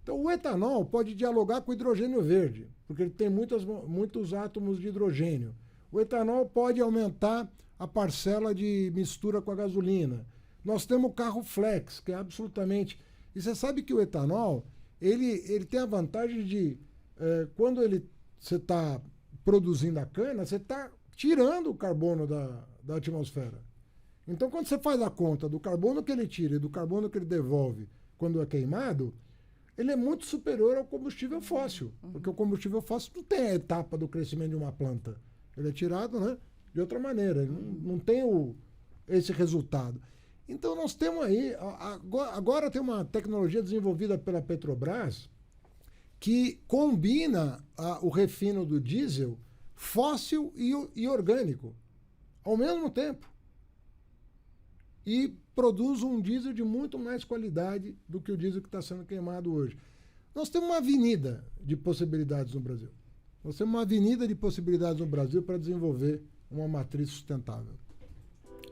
Então, o etanol pode dialogar com o hidrogênio verde, porque ele tem muitos átomos de hidrogênio. O etanol pode aumentar a parcela de mistura com a gasolina. Nós temos o carro flex, que é absolutamente... E você sabe que o etanol, ele tem a vantagem de, quando você está produzindo a cana, você está tirando o carbono da atmosfera. Então, quando você faz a conta do carbono que ele tira e do carbono que ele devolve quando é queimado, ele é muito superior ao combustível fóssil, porque o combustível fóssil não tem a etapa do crescimento de uma planta. Ele é tirado, né, de outra maneira, ele não tem esse resultado. Então nós temos aí, agora tem uma tecnologia desenvolvida pela Petrobras que combina o refino do diesel fóssil e orgânico ao mesmo tempo. E produz um diesel de muito mais qualidade do que o diesel que está sendo queimado hoje. Nós temos uma avenida de possibilidades no Brasil. Nós temos uma avenida de possibilidades no Brasil para desenvolver uma matriz sustentável.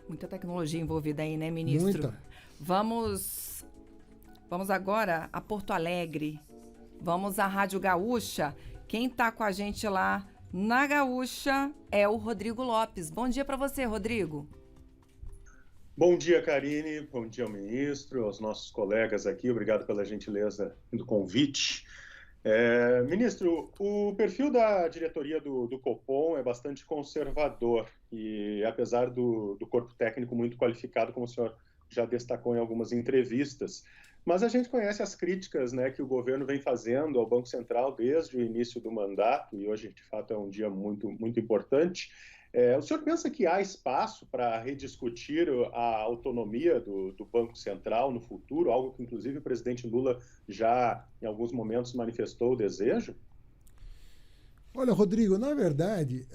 Muita tecnologia envolvida aí, né, ministro? Muita. Vamos agora a Porto Alegre. Vamos à Rádio Gaúcha. Quem está com a gente lá na Gaúcha é o Rodrigo Lopes. Bom dia para você, Rodrigo. Bom dia, Karine. Bom dia ao ministro, aos nossos colegas aqui. Obrigado pela gentileza do convite. Ministro, o perfil da diretoria do Copom é bastante conservador e, apesar do corpo técnico muito qualificado, como o senhor já destacou em algumas entrevistas, mas a gente conhece as críticas, né, que o governo vem fazendo ao Banco Central desde o início do mandato, e hoje, de fato, é um dia muito, muito importante. O senhor pensa que há espaço para rediscutir a autonomia do Banco Central no futuro, algo que, inclusive, o presidente Lula já, em alguns momentos, manifestou o desejo? Olha, Rodrigo, na verdade,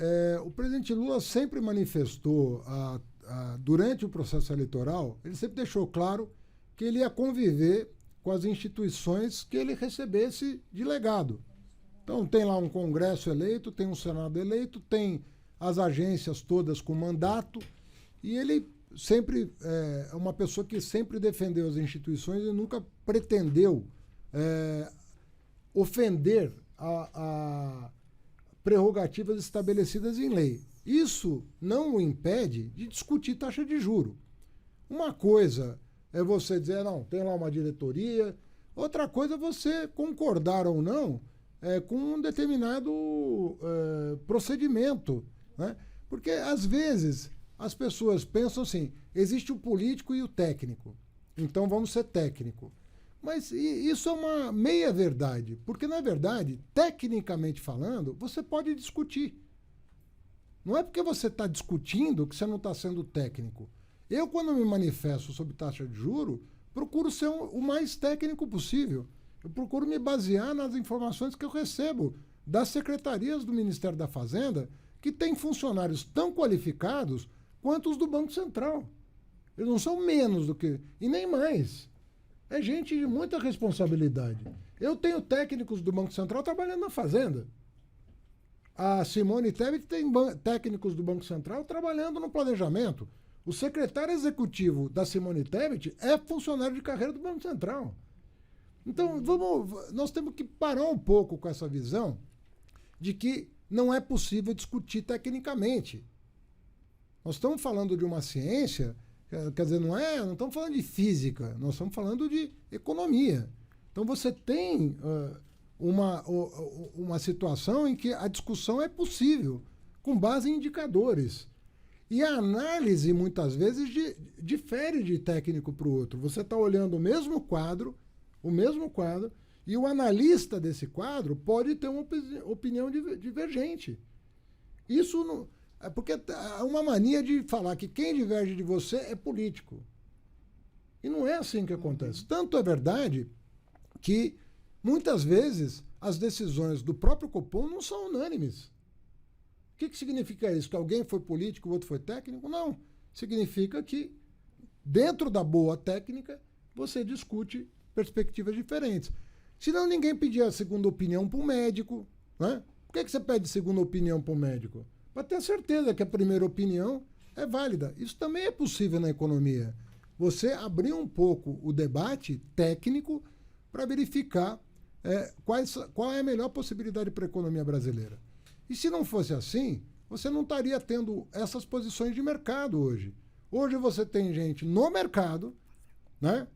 o presidente Lula sempre manifestou, durante o processo eleitoral, ele sempre deixou claro que ele ia conviver com as instituições que ele recebesse de legado. Então, tem lá um Congresso eleito, tem um Senado eleito, tem as agências todas com mandato, e ele sempre é uma pessoa que sempre defendeu as instituições e nunca pretendeu ofender a prerrogativas estabelecidas em lei. Isso não o impede de discutir taxa de juro. Uma coisa é você dizer, não, tem lá uma diretoria, outra coisa é você concordar ou não com um determinado procedimento, né? Porque, às vezes, as pessoas pensam assim, existe o político e o técnico, então vamos ser técnico. Mas isso é uma meia-verdade, porque, na verdade, tecnicamente falando, você pode discutir. Não é porque você está discutindo que você não está sendo técnico. Eu, quando me manifesto sobre taxa de juros, procuro ser o mais técnico possível. Eu procuro me basear nas informações que eu recebo das secretarias do Ministério da Fazenda, que tem funcionários tão qualificados quanto os do Banco Central. Eles não são menos do que... e nem mais. É gente de muita responsabilidade. Eu tenho técnicos do Banco Central trabalhando na Fazenda. A Simone Tebet tem técnicos do Banco Central trabalhando no planejamento. O secretário executivo da Simone Tebet é funcionário de carreira do Banco Central. Então, nós temos que parar um pouco com essa visão de que não é possível discutir tecnicamente. Nós estamos falando de uma ciência, quer dizer, não estamos falando de física, nós estamos falando de economia. Então você tem uma situação em que a discussão é possível, com base em indicadores. E a análise, muitas vezes, difere de técnico para o outro. Você está olhando o mesmo quadro, e o analista desse quadro pode ter uma opinião divergente. Isso não... É porque há uma mania de falar que quem diverge de você é político. E não é assim que acontece. Tanto é verdade que, muitas vezes, as decisões do próprio Copom não são unânimes. O que significa isso? Que alguém foi político, o outro foi técnico? Não. Significa que, dentro da boa técnica, você discute perspectivas diferentes. Senão ninguém pedia a segunda opinião para um médico, né? Por que você pede segunda opinião para um médico? Para ter certeza que a primeira opinião é válida. Isso também é possível na economia. Você abrir um pouco o debate técnico para verificar qual é a melhor possibilidade para a economia brasileira. E se não fosse assim, você não estaria tendo essas posições de mercado hoje. Hoje você tem gente no mercado, né,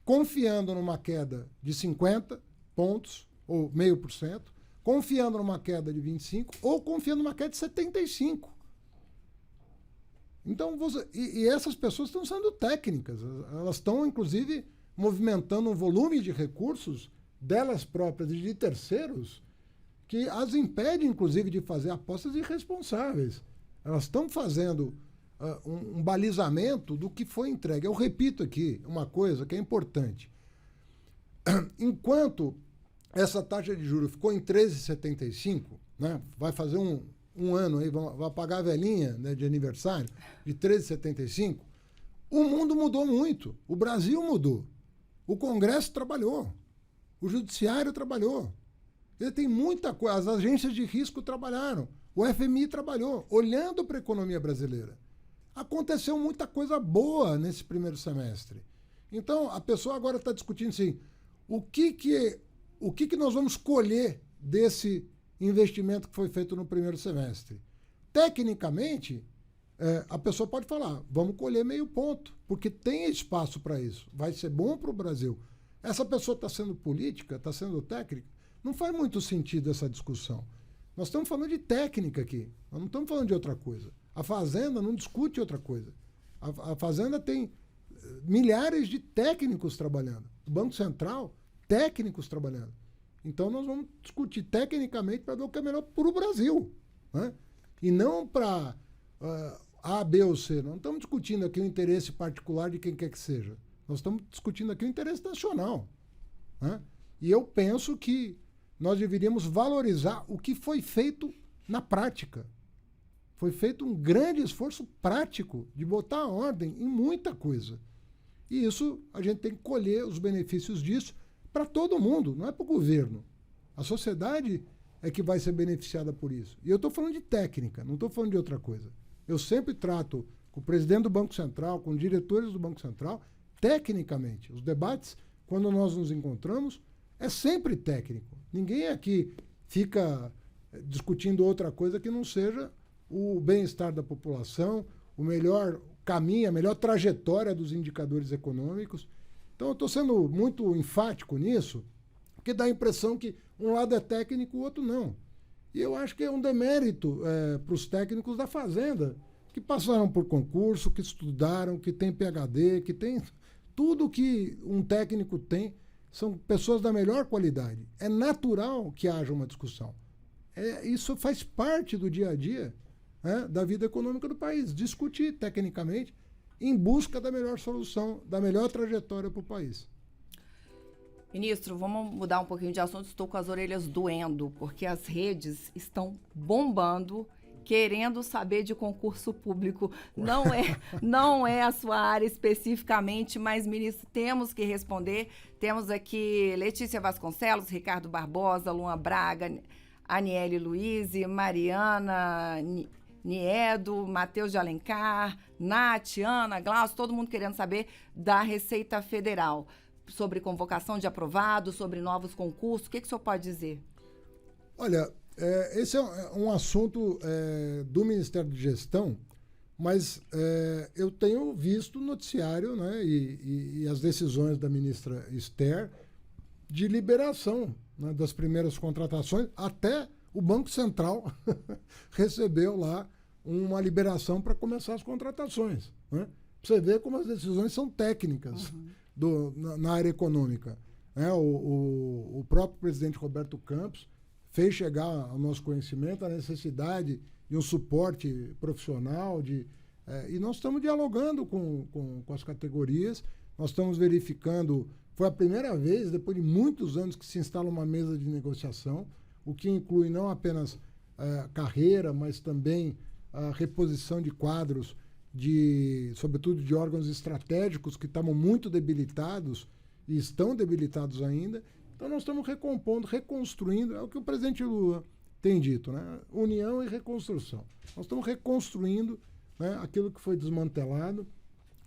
confiando numa queda de 50 pontos, ou 0,5%, confiando numa queda de 25%, ou confiando numa queda de 75%. Então, essas pessoas estão sendo técnicas. Elas estão, inclusive, movimentando um volume de recursos delas próprias e de terceiros que as impede, inclusive, de fazer apostas irresponsáveis. Elas estão fazendo um balizamento do que foi entregue. Eu repito aqui uma coisa que é importante. Enquanto essa taxa de juros ficou em 13,75, né, vai fazer um ano aí, vai pagar a velhinha, né, de aniversário, de 13,75, o mundo mudou muito. O Brasil mudou. O Congresso trabalhou. O Judiciário trabalhou. Ele tem muita coisa. As agências de risco trabalharam. O FMI trabalhou, olhando para a economia brasileira. Aconteceu muita coisa boa nesse primeiro semestre. Então, a pessoa agora está discutindo assim, o que nós vamos colher desse investimento que foi feito no primeiro semestre? Tecnicamente, a pessoa pode falar, vamos colher 0,5 ponto, porque tem espaço para isso. Vai ser bom para o Brasil. Essa pessoa está sendo política, está sendo técnica, Não faz muito sentido essa discussão. Nós estamos falando de técnica aqui, nós não estamos falando de outra coisa. A Fazenda não discute outra coisa. A Fazenda tem milhares de técnicos trabalhando. O Banco Central, técnicos trabalhando. Então nós vamos discutir tecnicamente para ver o que é melhor para o Brasil, né? E não para A, B ou C. Não estamos discutindo aqui o interesse particular de quem quer que seja. Nós estamos discutindo aqui o interesse nacional, né? E eu penso que nós deveríamos valorizar o que foi feito na prática. Foi feito um grande esforço prático de botar ordem em muita coisa. E isso, a gente tem que colher os benefícios disso para todo mundo, não é para o governo. A sociedade é que vai ser beneficiada por isso. E eu estou falando de técnica, não estou falando de outra coisa. Eu sempre trato com o presidente do Banco Central, com diretores do Banco Central, tecnicamente. Os debates, quando nós nos encontramos, é sempre técnico. Ninguém aqui fica discutindo outra coisa que não seja o bem-estar da população, o melhor caminho, a melhor trajetória dos indicadores econômicos. Então, eu estou sendo muito enfático nisso, porque dá a impressão que um lado é técnico, o outro não. E eu acho que é um demérito para os técnicos da Fazenda, que passaram por concurso, que estudaram, que tem PhD, que tem tudo que um técnico tem, são pessoas da melhor qualidade. É natural que haja uma discussão. Isso faz parte do dia a dia, né, da vida econômica do país. Discutir tecnicamente em busca da melhor solução, da melhor trajetória para o país. Ministro, vamos mudar um pouquinho de assunto. Estou com as orelhas doendo, porque as redes estão bombando, querendo saber de concurso público. Não é a sua área especificamente, mas, ministro, temos que responder. Temos aqui Letícia Vasconcelos, Ricardo Barbosa, Luan Braga, Aniele Luiz, Mariana Niedo, Matheus de Alencar, Nath, Ana, Glaucio, todo mundo querendo saber da Receita Federal, sobre convocação de aprovados, sobre novos concursos. O que o senhor pode dizer? Olha, esse é um assunto do Ministério de Gestão, mas eu tenho visto o noticiário, né, e as decisões da ministra Esther de liberação, né, das primeiras contratações. Até o Banco Central recebeu lá uma liberação para começar as contratações, né? Você vê como as decisões são técnicas. Na área econômica, né? O próprio presidente Roberto Campos fez chegar ao nosso conhecimento a necessidade de um suporte profissional, e nós estamos dialogando com as categorias, nós estamos verificando. Foi a primeira vez, depois de muitos anos, que se instala uma mesa de negociação, o que inclui não apenas carreira, mas também a reposição de quadros, sobretudo de órgãos estratégicos que estavam muito debilitados e estão debilitados ainda. Então nós estamos recompondo, reconstruindo, é o que o presidente Lula tem dito, né? União e reconstrução. Nós estamos reconstruindo, né, aquilo que foi desmantelado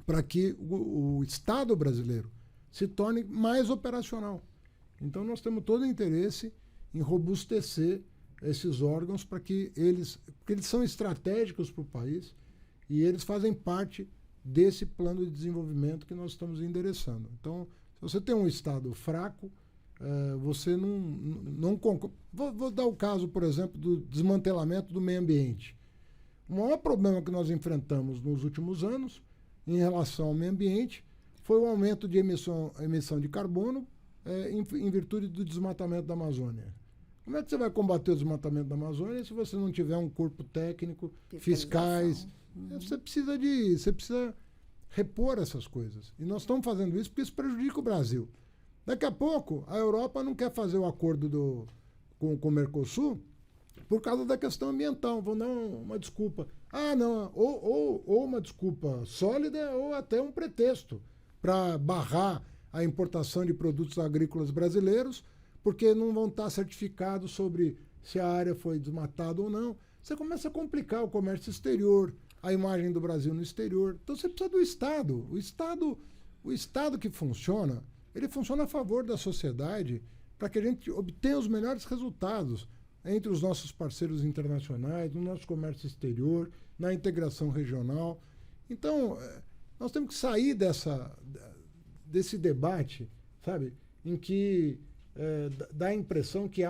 para que o Estado brasileiro se torne mais operacional. Então nós temos todo o interesse em robustecer esses órgãos porque eles são estratégicos para o país. E eles fazem parte desse plano de desenvolvimento que nós estamos endereçando. Então, se você tem um Estado fraco, você não concorre. Vou dar o caso, por exemplo, do desmantelamento do meio ambiente. O maior problema que nós enfrentamos nos últimos anos, em relação ao meio ambiente, foi o aumento de emissão de carbono em virtude do desmatamento da Amazônia. Como é que você vai combater o desmatamento da Amazônia se você não tiver um corpo técnico, fiscais? Você precisa repor essas coisas. E nós estamos fazendo isso porque isso prejudica o Brasil. Daqui a pouco, a Europa não quer fazer o acordo com o Mercosul por causa da questão ambiental. Vão dar uma desculpa. Não, ou uma desculpa sólida ou até um pretexto para barrar a importação de produtos agrícolas brasileiros, porque não vão estar certificados sobre se a área foi desmatada ou não. Você começa a complicar o comércio exterior, a imagem do Brasil no exterior. Então você precisa do Estado. O Estado que funciona, ele funciona a favor da sociedade para que a gente obtenha os melhores resultados entre os nossos parceiros internacionais, no nosso comércio exterior, na integração regional. Então, nós temos que sair desse debate, sabe, em que dá a impressão que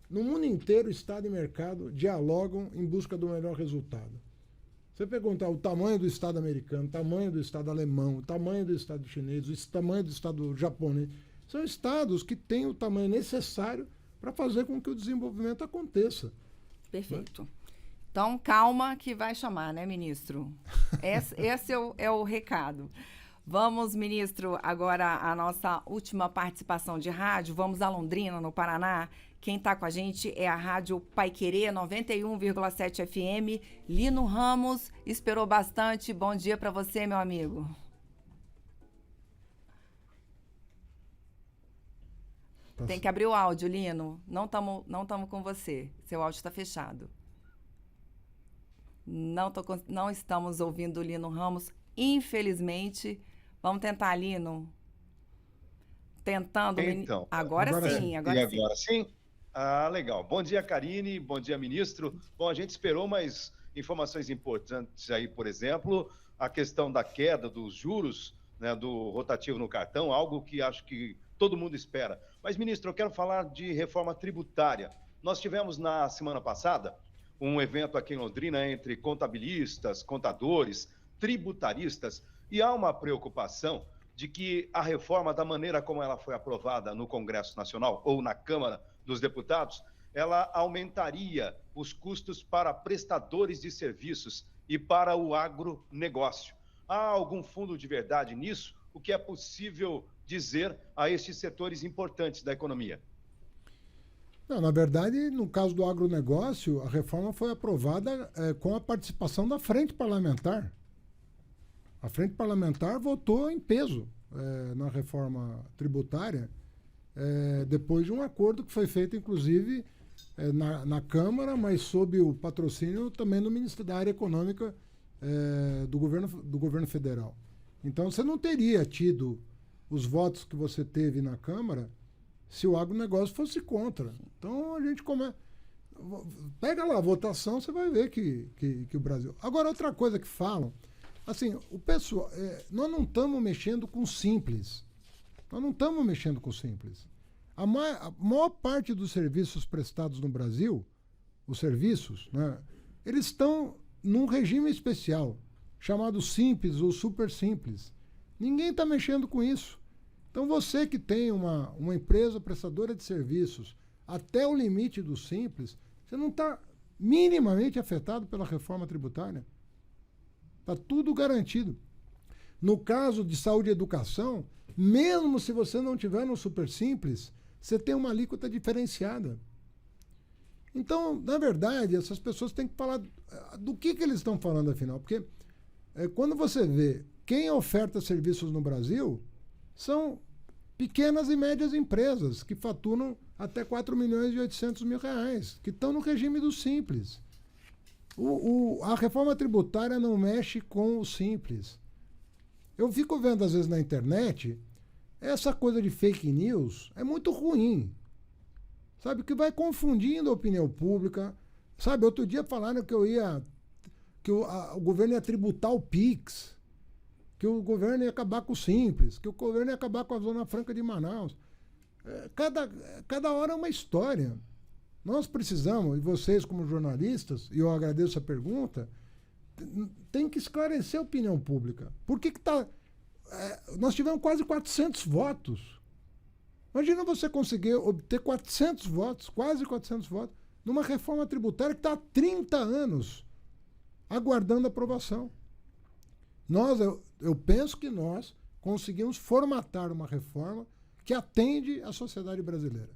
no mundo inteiro, Estado e mercado dialogam em busca do melhor resultado. Você perguntar o tamanho do Estado americano, o tamanho do Estado alemão, o tamanho do Estado chinês, o tamanho do Estado japonês, são estados que têm o tamanho necessário para fazer com que o desenvolvimento aconteça. Perfeito. Então, calma que vai chamar, né, ministro? Esse é o recado. Vamos, ministro, agora a nossa última participação de rádio. Vamos a Londrina, no Paraná. Quem está com a gente é a Rádio Paiquerê 91,7 FM. Lino Ramos esperou bastante. Bom dia para você, meu amigo. Tem que abrir o áudio, Lino. Não estamos com você. Seu áudio está fechado. Não estamos ouvindo o Lino Ramos, infelizmente. Vamos tentar, Lino. Tentando. Então. Agora sim. Agora sim? Ah, legal. Bom dia, Karine. Bom dia, ministro. Bom, a gente esperou mais informações importantes aí, por exemplo, a questão da queda dos juros, né, do rotativo no cartão, algo que acho que todo mundo espera. Mas, ministro, eu quero falar de reforma tributária. Nós tivemos na semana passada um evento aqui em Londrina entre contabilistas, contadores, tributaristas, e há uma preocupação de que a reforma, da maneira como ela foi aprovada no Congresso Nacional ou na Câmara dos Deputados, ela aumentaria os custos para prestadores de serviços e para o agronegócio. Há algum fundo de verdade nisso? O que é possível dizer a estes setores importantes da economia? Não, na verdade, no caso do agronegócio, a reforma foi aprovada com a participação da Frente Parlamentar. A Frente Parlamentar votou em peso na reforma tributária, depois de um acordo que foi feito, inclusive, na Câmara, mas sob o patrocínio também do Ministério da Área Econômica do governo federal. Então, você não teria tido os votos que você teve na Câmara se o agronegócio fosse contra. Então, a gente pega lá a votação, você vai ver que o Brasil... Agora, outra coisa que falam, assim, o pessoal... nós não estamos mexendo com simples. Nós não estamos mexendo com simples. A maior parte dos serviços prestados no Brasil, os serviços, né, eles estão num regime especial, chamado simples ou super simples. Ninguém está mexendo com isso. Então, você que tem uma empresa prestadora de serviços até o limite do simples, você não está minimamente afetado pela reforma tributária. Está tudo garantido. No caso de saúde e educação, mesmo se você não tiver no super simples, você tem uma alíquota diferenciada. Então, na verdade, essas pessoas têm que falar do que eles estão falando, afinal. Porque quando você vê quem oferta serviços no Brasil, são pequenas e médias empresas que faturam até 4.800.000 reais, que estão no regime do simples. A reforma tributária não mexe com o simples. Eu fico vendo, às vezes, na internet, essa coisa de fake news é muito ruim. Sabe, que vai confundindo a opinião pública. Sabe, outro dia falaram que o governo ia tributar o PIX, que o governo ia acabar com o Simples, que o governo ia acabar com a Zona Franca de Manaus. Cada hora é uma história. Nós precisamos, e vocês como jornalistas, e eu agradeço a pergunta, tem que esclarecer a opinião pública. Por que está... nós tivemos quase 400 votos. Imagina você conseguir obter 400 votos, quase 400 votos, numa reforma tributária que está há 30 anos aguardando aprovação. Eu penso que nós conseguimos formatar uma reforma que atende à sociedade brasileira.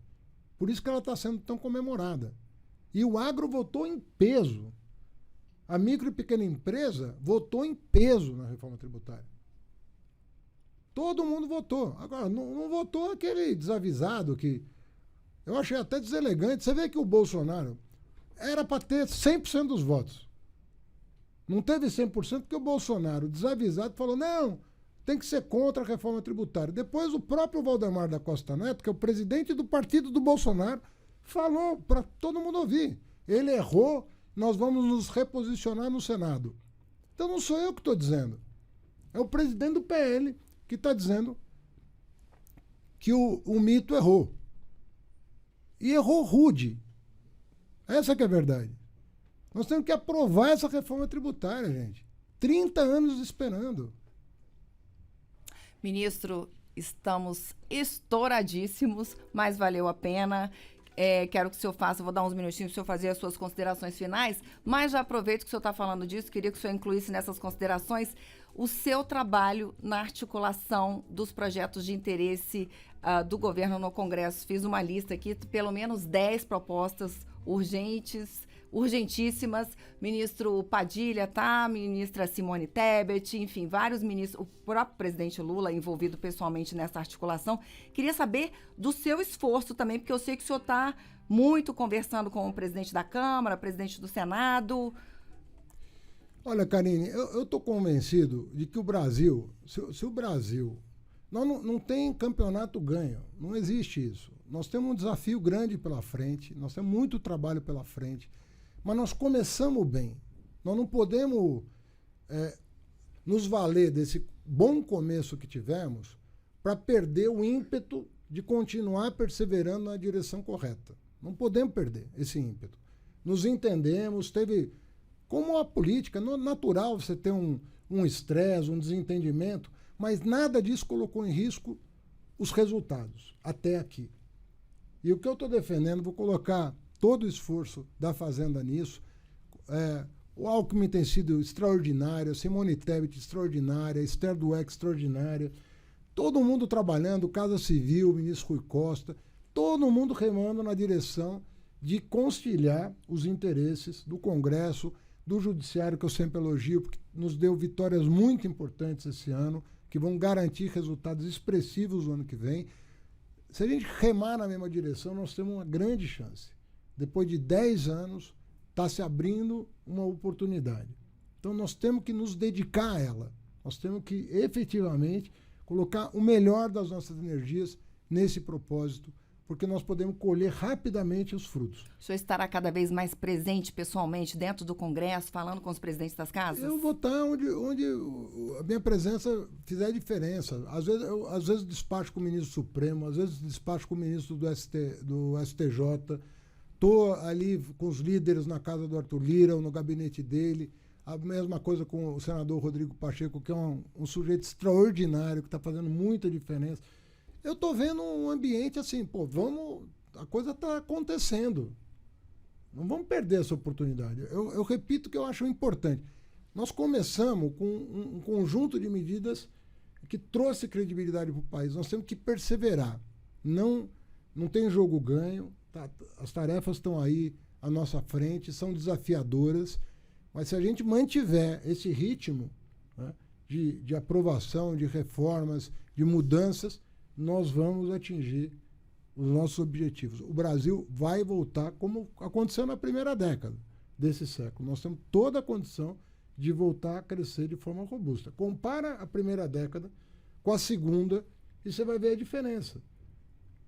Por isso que ela está sendo tão comemorada. E o agro votou em peso. A micro e pequena empresa votou em peso na reforma tributária. Todo mundo votou. Agora, não votou aquele desavisado que... Eu achei até deselegante. Você vê que o Bolsonaro era para ter 100% dos votos. Não teve 100% porque o Bolsonaro, desavisado, falou, não, tem que ser contra a reforma tributária. Depois o próprio Valdemar da Costa Neto, que é o presidente do partido do Bolsonaro, falou para todo mundo ouvir. Ele errou, nós vamos nos reposicionar no Senado. Então não sou eu que estou dizendo. É o presidente do PL que está dizendo que o mito errou. E errou rude. Essa que é a verdade. Nós temos que aprovar essa reforma tributária, gente. 30 anos esperando. Ministro, estamos estouradíssimos, mas valeu a pena. Quero que o senhor faça, vou dar uns minutinhos para o senhor fazer as suas considerações finais, mas já aproveito que o senhor está falando disso, queria que o senhor incluísse nessas considerações o seu trabalho na articulação dos projetos de interesse do governo no Congresso. Fiz uma lista aqui, pelo menos 10 propostas urgentíssimas. Ministro Padilha, ministra Simone Tebet, enfim, vários ministros, o próprio presidente Lula envolvido pessoalmente nessa articulação. Queria saber do seu esforço também, porque eu sei que o senhor está muito conversando com o presidente da Câmara, presidente do Senado. Olha, Karine, eu estou convencido de que o Brasil, se o Brasil... Não tem campeonato ganho, não existe isso. Nós temos um desafio grande pela frente, nós temos muito trabalho pela frente, mas nós começamos bem. Nós não podemos nos valer desse bom começo que tivemos para perder o ímpeto de continuar perseverando na direção correta. Não podemos perder esse ímpeto. Nos entendemos, como a política, é natural você ter um estresse, um desentendimento, mas nada disso colocou em risco os resultados, até aqui. E o que eu estou defendendo, vou colocar todo o esforço da Fazenda nisso. O Alckmin tem sido extraordinário, a Simone Tebet extraordinária, a Esther Dweck extraordinária, todo mundo trabalhando, Casa Civil, o ministro Rui Costa, todo mundo remando na direção de conciliar os interesses do Congresso, do Judiciário, que eu sempre elogio, porque nos deu vitórias muito importantes esse ano, que vão garantir resultados expressivos no ano que vem. Se a gente remar na mesma direção, nós temos uma grande chance. Depois de 10 anos, está se abrindo uma oportunidade. Então, nós temos que nos dedicar a ela. Nós temos que, efetivamente, colocar o melhor das nossas energias nesse propósito, porque nós podemos colher rapidamente os frutos. O senhor estará cada vez mais presente pessoalmente dentro do Congresso, falando com os presidentes das casas? Eu vou estar onde a minha presença fizer diferença. Às vezes despacho com o ministro Supremo, às vezes despacho com o ministro do STJ. Estou ali com os líderes na casa do Arthur Lira, ou no gabinete dele. A mesma coisa com o senador Rodrigo Pacheco, que é um sujeito extraordinário, que está fazendo muita diferença. Eu estou vendo um ambiente assim, a coisa está acontecendo. Não vamos perder essa oportunidade. Eu repito que eu acho importante. Nós começamos com um conjunto de medidas que trouxe credibilidade para o país. Nós temos que perseverar. Não tem jogo ganho. Tá? As tarefas estão aí à nossa frente, são desafiadoras. Mas se a gente mantiver esse ritmo, né, de aprovação, de reformas, de mudanças, nós vamos atingir os nossos objetivos. O Brasil vai voltar como aconteceu na primeira década desse século. Nós temos toda a condição de voltar a crescer de forma robusta. Compara a primeira década com a segunda e você vai ver a diferença.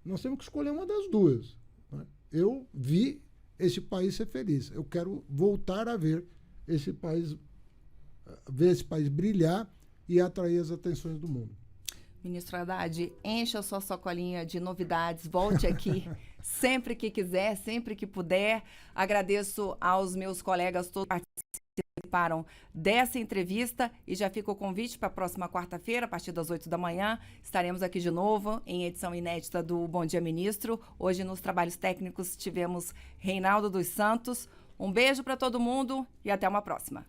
Nós temos que escolher uma das duas. Né? Eu vi esse país ser feliz. Eu quero voltar a ver esse país brilhar e atrair as atenções do mundo. Ministro Haddad, encha a sua sacolinha de novidades, volte aqui sempre que quiser, sempre que puder. Agradeço aos meus colegas todos que participaram dessa entrevista e já fica o convite para a próxima quarta-feira, a partir das 8 da manhã. Estaremos aqui de novo em edição inédita do Bom Dia Ministro. Hoje, nos trabalhos técnicos, tivemos Reinaldo dos Santos. Um beijo para todo mundo e até uma próxima.